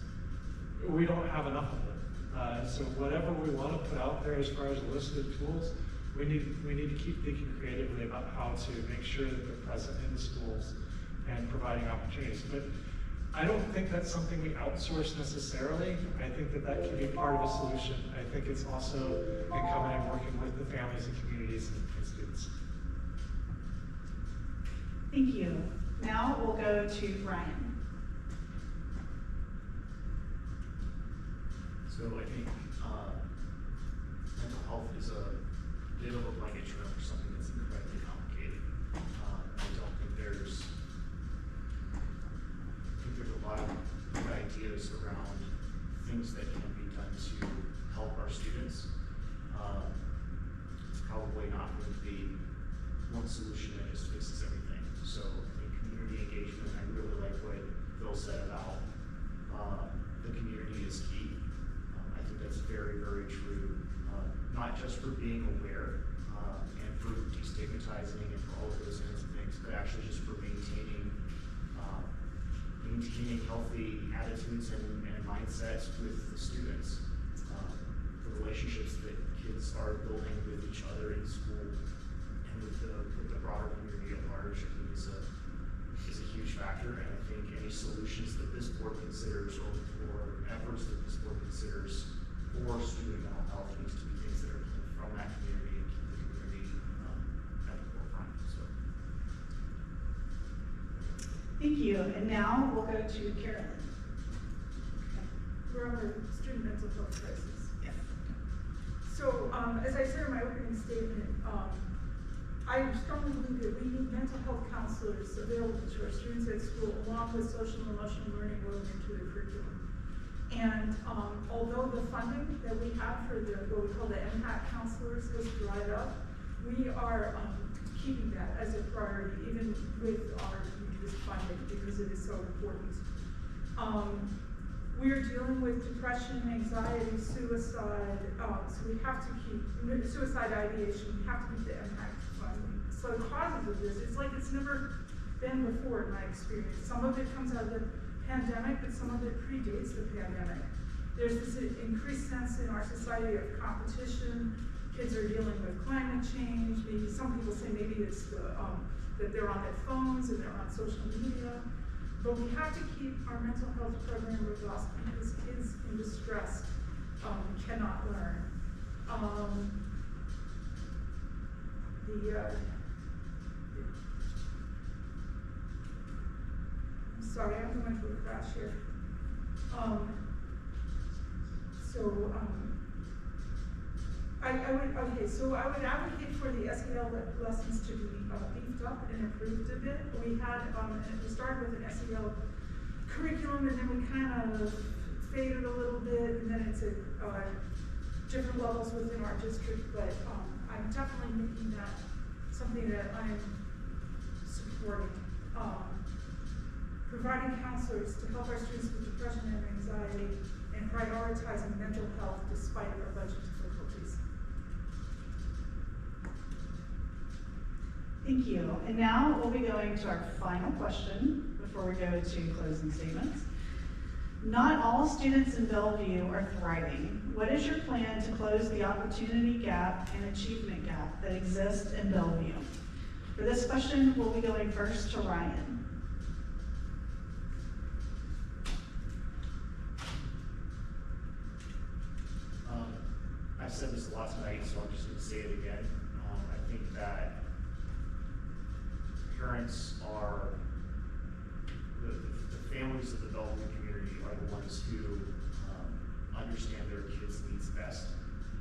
we don't have enough of them. So whatever we want to put out there as far as a list of tools, we need to keep thinking creatively about how to make sure that they're present in the schools and providing opportunities. But I don't think that's something we outsource necessarily. I think that can be part of a solution. I think it's also incumbent in working with the families and communities and students. Thank you. Now we'll go to Brian. So I think mental health is a bit of a blanket term for something that's incredibly complicated. I don't think there's a lot of good ideas around things that can be done to help our students. It's probably not going to be one solution that just fixes everything. So I think community engagement, I really like what Phil said about the community is key. I think that's very, very true. Not just for being aware and for destigmatizing and for all of those kinds of things, but actually just for maintaining healthy attitudes and mindsets with the students. The relationships that kids are building with each other in school and with the broader community at large, I think is a huge factor. And I think any solutions that this board considers or efforts that this board considers for student mental health needs to be things that are from that community and keep the community at the forefront. So. Thank you. And now we'll go to Carolyn. We're on the student mental health crisis. Yes. So, as I said in my opening statement, I strongly believe that we need mental health counselors available to our students at school, along with social and emotional learning woven into the curriculum. And although the funding that we have for what we call the impact counselors has dried up, we are keeping that as a priority, even with our reduced funding, because it is so important. We are dealing with depression, anxiety, suicide, so we have to keep, suicide ideation, we have to keep the impact funding. So the causes of this, it's like it's never been before in my experience. Some of it comes out of the pandemic, but some of it predates the pandemic. There's this increased sense in our society of competition. Kids are dealing with climate change. Maybe some people say maybe it's that they're on their phones and they're on social media. But we have to keep our mental health program robust because kids in distress cannot learn. I'm sorry, I'm going through a crash here. I would advocate for the SEL lessons to be beefed up and improved a bit. We started with an SEL curriculum, and then we kind of faded a little bit, and then it's at different levels within our district. But I'm definitely making that something that I'm supporting, providing counselors to help our students with depression and anxiety, and prioritizing mental health despite our budget difficulties. Thank you. And now we'll be going to our final question before we go to closing statements. Not all students in Bellevue are thriving. What is your plan to close the opportunity gap and achievement gap that exists in Bellevue? For this question, we'll be going first to Ryan. I've said this a lot tonight, so I'm just going to say it again. I think that parents are, the families of the Bellevue community are the ones who understand their kids' needs best.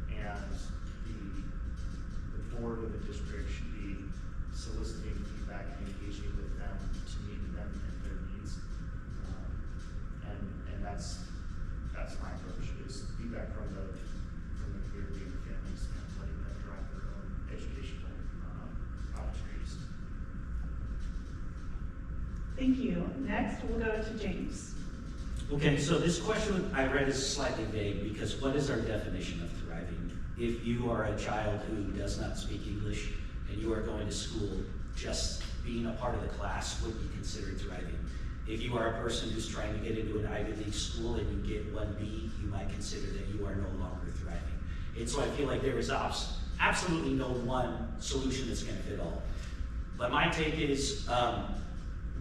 And the board of the district should be soliciting feedback and engaging with them to meet them and their needs. And that's my approach, is feedback from the community and the families and letting them drive their own educational opportunities. Thank you. Next, we'll go to James. Okay, so this question I read is slightly vague because what is our definition of thriving? If you are a child who does not speak English and you are going to school, just being a part of the class would be considered thriving. If you are a person who's trying to get into an Ivy League school and you get 1B, you might consider that you are no longer thriving. And so I feel like there is absolutely no one solution that's going to fit all. But my take is,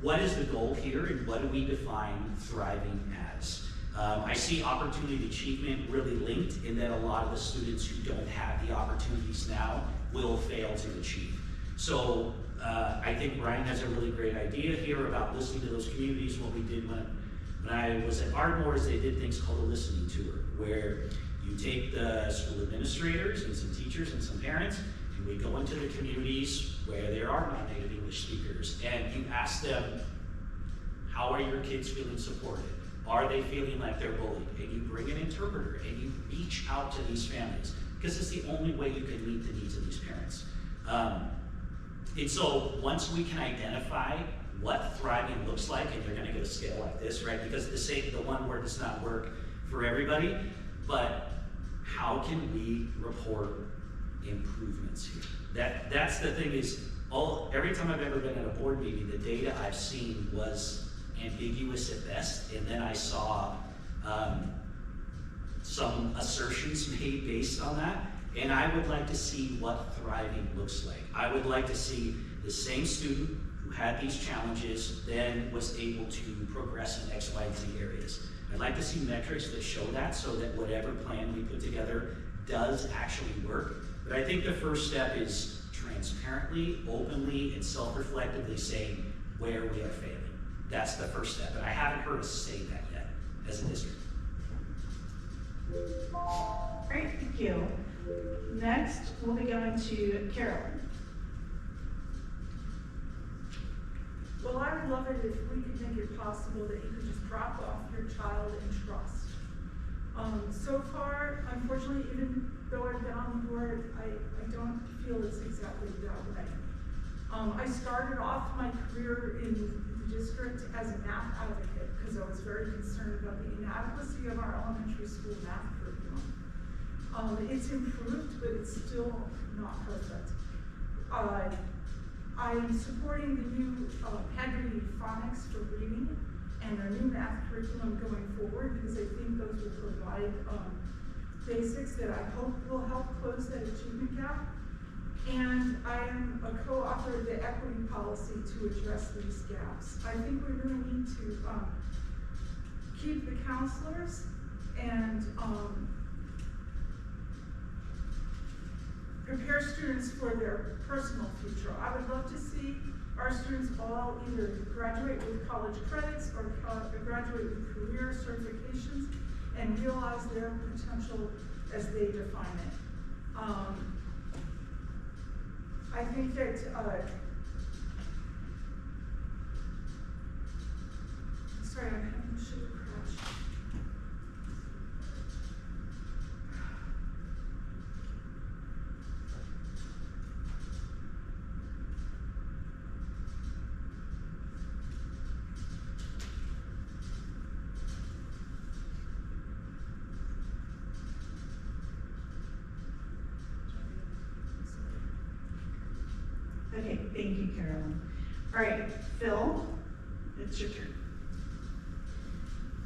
what is the goal here and what do we define thriving as? I see opportunity achievement really linked in that a lot of the students who don't have the opportunities now will fail to achieve. So I think Ryan has a really great idea here about listening to those communities. What we did when I was at Ardmore is they did things called a listening tour, where you take the school administrators and some teachers and some parents, and we go into the communities where there are non-native English speakers, and you ask them, how are your kids feeling supported? Are they feeling like they're bullied? And you bring an interpreter and you reach out to these families, because it's the only way you can meet the needs of these parents. And so once we can identify what thriving looks like, and you're gonna get a scale like this, right? Because the one word does not work for everybody, but how can we report improvements here? That's the thing is, every time I've ever been at a board meeting, the data I've seen was ambiguous at best, and then I saw some assertions made based on that. And I would like to see what thriving looks like. I would like to see the same student who had these challenges then was able to progress in X, Y, and Z areas. I'd like to see metrics that show that so that whatever plan we put together does actually work. But I think the first step is transparently, openly, and self-reflectively saying where we are failing. That's the first step, and I haven't heard us say that yet as a district. Great, thank you. Next, we'll be going to Carolyn. Well, I would love it if we could make it possible that you could just drop off your child in trust. So far, unfortunately, even though I've been on the board, I don't feel it's exactly that way. I started off my career in the district as a math advocate because I was very concerned about the inadequacy of our elementary school math curriculum. It's improved, but it's still not perfect. I am supporting the new Hadley phonics for reading and our new math curriculum going forward because I think those will provide basics that I hope will help close that achievement gap. And I am a co-author of the equity policy to address these gaps. I think we really need to keep the counselors and prepare students for their personal future. I would love to see our students all either graduate with college credits or graduate with career certifications and realize their potential as they define it. I think that sorry, I'm having a sugar crash. you, Carolyn. All right, Phil, it's your turn.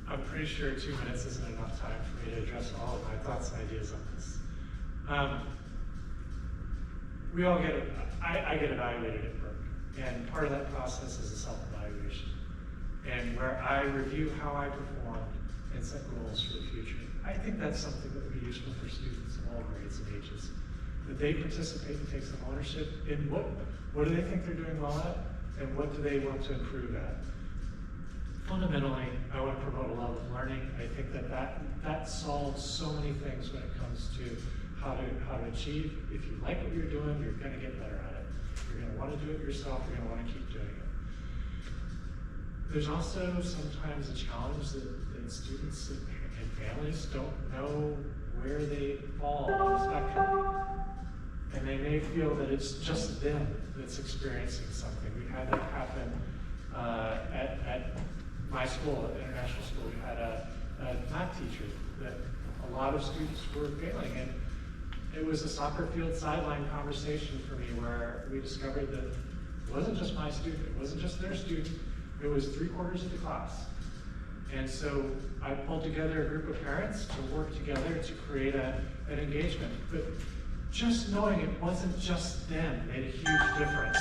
I'm pretty sure 2 minutes isn't enough time for me to address all of my thoughts and ideas on this. We all get, I get evaluated at work, and part of that process is a self-evaluation, and where I review how I performed and set goals for the future. I think that's something that would be useful for students of all grades and ages, that they participate and take some ownership in what do they think they're doing well at, and what do they want to improve at. Fundamentally, I want to promote a level of learning. I think that solves so many things when it comes to how to achieve. If you like what you're doing, you're going to get better at it. You're going to want to do it yourself. You're going to want to keep doing it. There's also sometimes a challenge that students and families don't know where they fall on the spectrum. And they may feel that it's just them that's experiencing something. We had that happen at my school, at International School. We had a math teacher that a lot of students were failing. And it was a soccer field sideline conversation for me where we discovered that it wasn't just my student, it wasn't just their student, it was 3/4 of the class. And so I pulled together a group of parents to work together to create an engagement. But just knowing it wasn't just them made a huge difference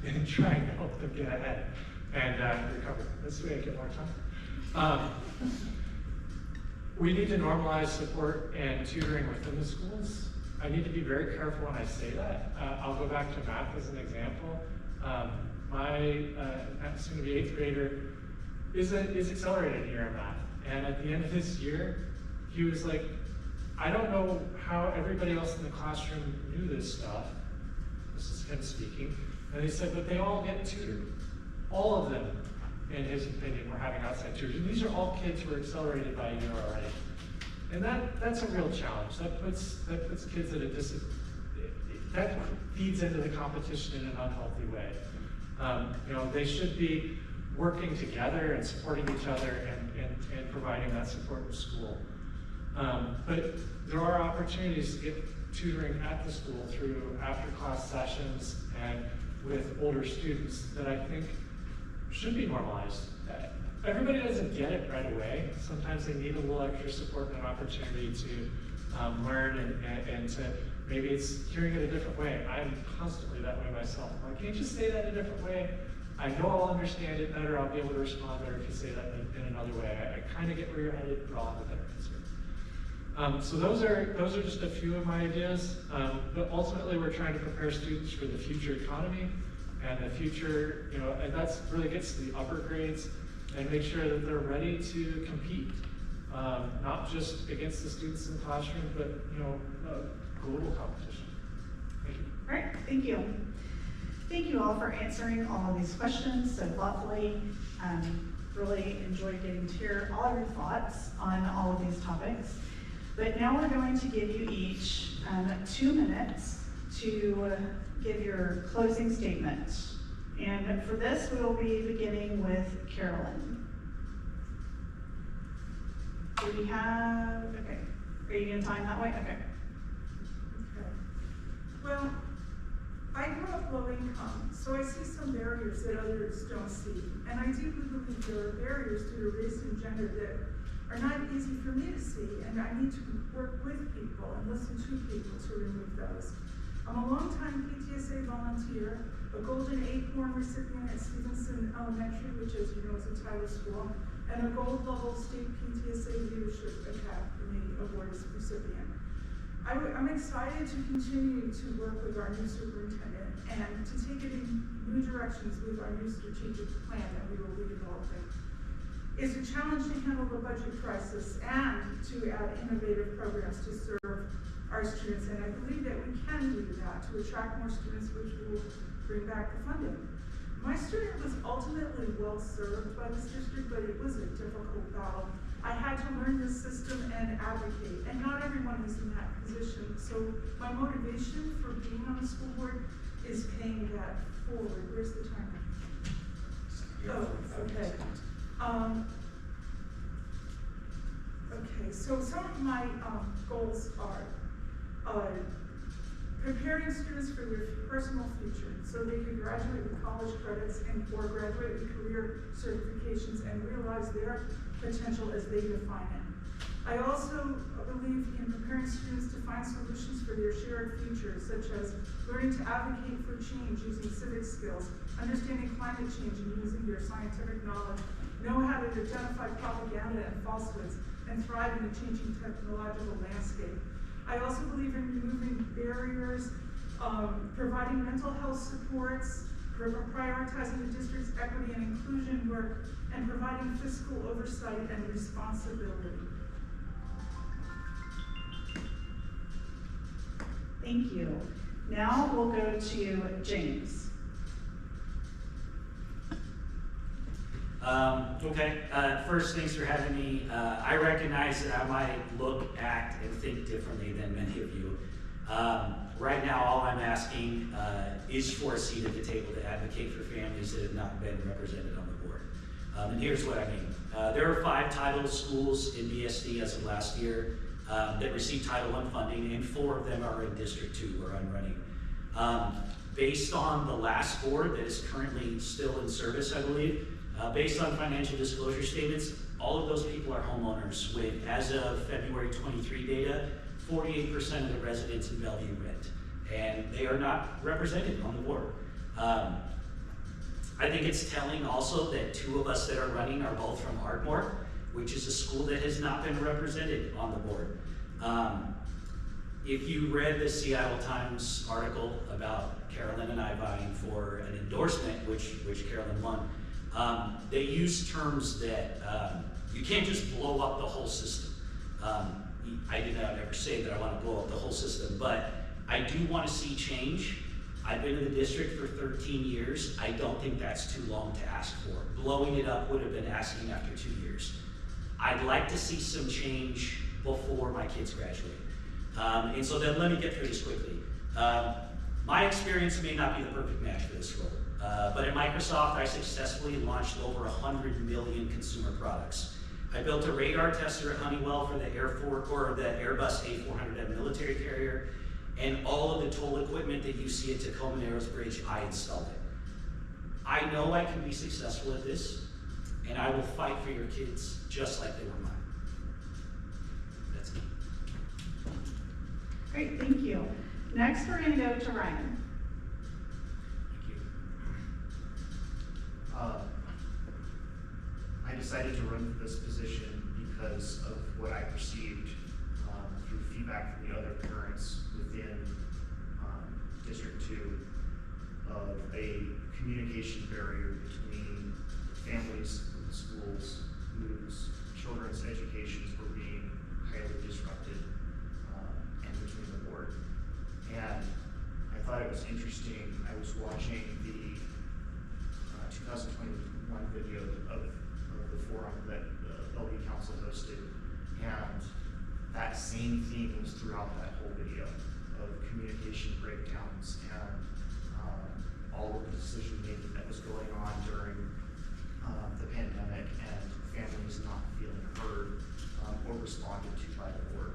in trying to help them get ahead and recover. That's the way I get more time. We need to normalize support and tutoring within the schools. I need to be very careful when I say that. I'll go back to math as an example. My soon-to-be 8th grader is accelerated here in math. And at the end of this year, he was like, I don't know how everybody else in the classroom knew this stuff. This is him speaking. And he said, but they all get tutored. All of them, in his opinion, were having outside tutors. And these are all kids who are accelerated by a year already. And that's a real challenge. That puts kids at a that feeds into the competition in an unhealthy way. They should be working together and supporting each other and providing that support in school. But there are opportunities to get tutoring at the school through after-class sessions and with older students that I think should be normalized. Everybody doesn't get it right away. Sometimes they need a little extra support and an opportunity to learn and to, maybe it's hearing it a different way. I'm constantly that way myself. I'm like, can you just say that a different way? I know I'll understand it better. I'll be able to respond better if you say that in another way. I kind of get where you're headed, but I'll have a better answer. So those are just a few of my ideas. But ultimately, we're trying to prepare students for the future economy and the future, and that's really gets to the upper grades and make sure that they're ready to compete, not just against the students in the classroom, but global competition. Thank you. All right, thank you. Thank you all for answering all of these questions so thoughtfully. Really enjoyed getting to hear all of your thoughts on all of these topics. But now we're going to give you each 2 minutes to give your closing statement. And for this, we will be beginning with Carolyn. Do we have, okay. Are you gonna time that way? Okay. Okay. Well, I grew up low income, so I see some barriers that others don't see. And I do believe there are barriers due to race and gender that are not easy for me to see, and I need to work with people and listen to people to remove those. I'm a longtime PTSA volunteer, a Golden Acorn recipient at Stevenson Elementary, which, as you know, is a Tyler school, and a gold level state PTSA Leadership Academy Award recipient. I'm excited to continue to work with our new superintendent and to take it in new directions with our new strategic plan that we will be developing. It's a challenge to handle the budget crisis and to add innovative programs to serve our students, and I believe that we can do that to attract more students, which will bring back the funding. My student was ultimately well served by this district, but it was a difficult battle. I had to learn this system and advocate, and not everyone is in that position. So my motivation for being on the school board is paying that forward. Where's the timer? Oh, okay. Okay, so some of my goals are preparing students for their personal future so they can graduate with college credits and or graduate with career certifications and realize their potential as they define it. I also believe in preparing students to find solutions for their shared futures, such as learning to advocate for change using civic skills, understanding climate change and using their scientific knowledge, know how to identify propaganda and falsehoods, and thrive in a changing technological landscape. I also believe in removing barriers, providing mental health supports, prioritizing the district's equity and inclusion work, and providing fiscal oversight and responsibility. Thank you. Now we'll go to James. Okay, first, thanks for having me. I recognize that I might look, act, and think differently than many of you. Right now, all I'm asking is for a seat at the table to advocate for families that have not been represented on the board. And here's what I mean. There are 5 Title schools in BSD as of last year that receive Title I funding, and 4 of them are in District 2 where I'm running. Based on the last board that is currently still in service, I believe, based on financial disclosure statements, all of those people are homeowners with, as of February 23 data, 48% of the residents in Bellevue rent, and they are not represented on the board. I think it's telling also that 2 of us that are running are both from Ardmore, which is a school that has not been represented on the board. If you read the Seattle Times article about Carolyn and I vying for an endorsement, which Carolyn won, they use terms that you can't just blow up the whole system. I did not ever say that I want to blow up the whole system, but I do want to see change. I've been in the district for 13 years. I don't think that's too long to ask for. Blowing it up would have been asking after 2 years. I'd like to see some change before my kids graduate. And so then let me get through this quickly. My experience may not be the perfect match for this role, but at Microsoft, I successfully launched over 100 million consumer products. I built a radar tester at Honeywell for the Airbus A400M military carrier, and all of the toll equipment that you see at Tacoma Narrows Bridge, I installed it. I know I can be successful at this, and I will fight for your kids just like they were mine. That's it. Great, thank you. Next, we're going to go to Ryan. Thank you. I decided to run for this position because of what I perceived through feedback from the other parents within District 2 of a communication barrier between families and schools whose children's educations were being highly disrupted, and between the board. And I thought it was interesting. I was watching the 2021 video of the forum that the Bellevue Council hosted, and that same theme was throughout that whole video of communication breakdowns and all of the decision making that was going on during the pandemic and families not feeling heard or responded to by the board.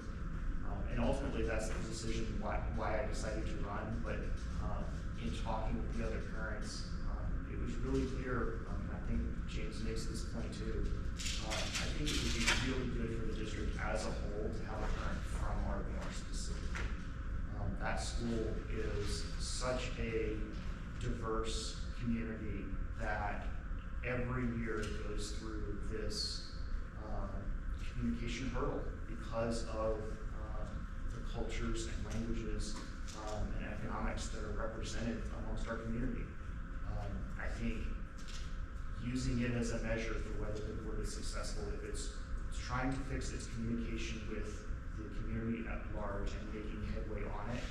And ultimately, that's the decision why I decided to run. But in talking with the other parents, it was really clear, and I think James makes this point too, I think it would be really good for the district as a whole to have a parent from Ardmore specifically. That school is such a diverse community that every year goes through this communication hurdle because of the cultures and languages and economics that are represented amongst our community. I think using it as a measure for whether the board is successful, if it's trying to fix its communication with the community at large and making headway on it,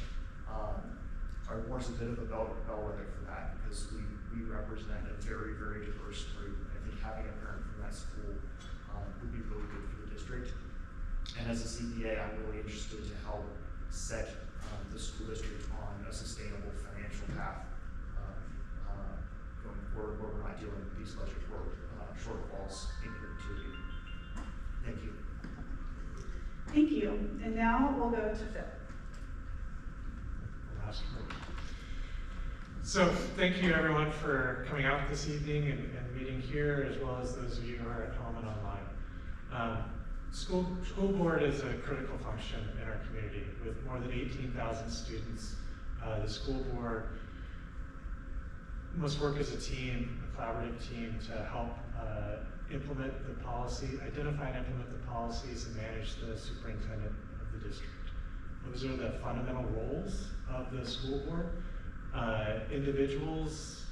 Ardmore's a bit of a bellwether for that because we represent a very, very diverse group. I think having a parent from that school would be really good for the district. And as a CPA, I'm really interested to help set the school district on a sustainable financial path going forward, where we're not dealing with these budget shortfalls in perpetuity. Thank you. Thank you. And now we'll go to Phil. Wow, So thank you everyone for coming out this evening and meeting here, as well as those of you who are at home and online. School board is a critical function in our community. With more than 18,000 students, the school board must work as a team, a collaborative team, to help implement the policy, identify and implement the policies, and manage the superintendent of the district. Those are the fundamental roles of the school board. Individuals,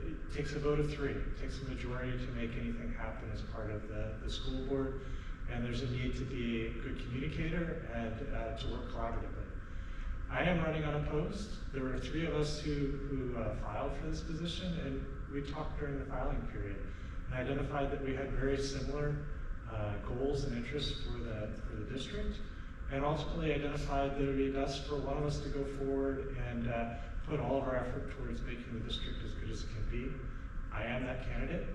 it takes a vote of 3. It takes a majority to make anything happen as part of the school board. And there's a need to be a good communicator and to work collaboratively. I am running unopposed. There were 3 of us who filed for this position, and we talked during the filing period and identified that we had very similar goals and interests for the district, and ultimately identified that it would be best for one of us to go forward and put all of our effort towards making the district as good as it can be. I am that candidate.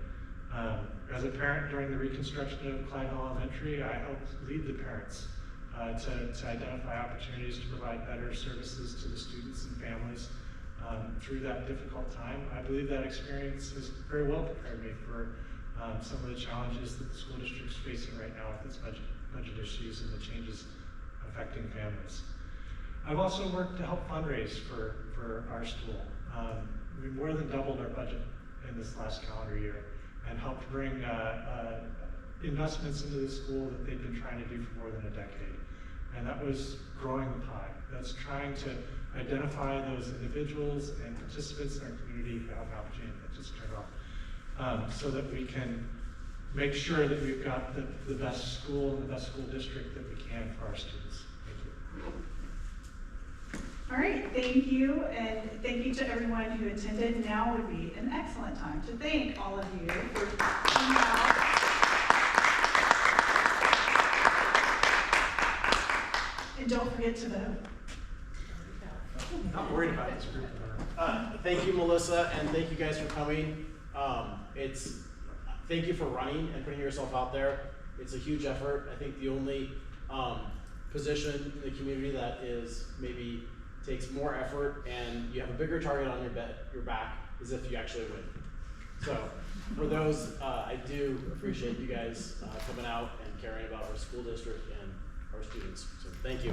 As a parent during the reconstruction of Clyde Hall Elementary, I helped lead the parents to identify opportunities to provide better services to the students and families through that difficult time. I believe that experience has very well prepared me for some of the challenges that the school district is facing right now with its budget issues and the changes affecting families. I've also worked to help fundraise for our school. We more than doubled our budget in this last calendar year and helped bring investments into the school that they've been trying to do for more than a decade. And that was growing the pie. That's trying to identify those individuals and participants in our community who have an opportunity that just turned off, so that we can make sure that we've got the best school and the best school district that we can for our students. Thank you. All right, thank you, and thank you to everyone who attended. Now would be an excellent time to thank all of you for coming out. And don't forget to vote. Not worried about this group. Thank you, Melissa, and thank you guys for coming. Thank you for running and putting yourself out there. It's a huge effort. I think the only position in the community that is maybe takes more effort and you have a bigger target on your back is if you actually win. So for those, I do appreciate you guys coming out and caring about our school district and our students. So thank you.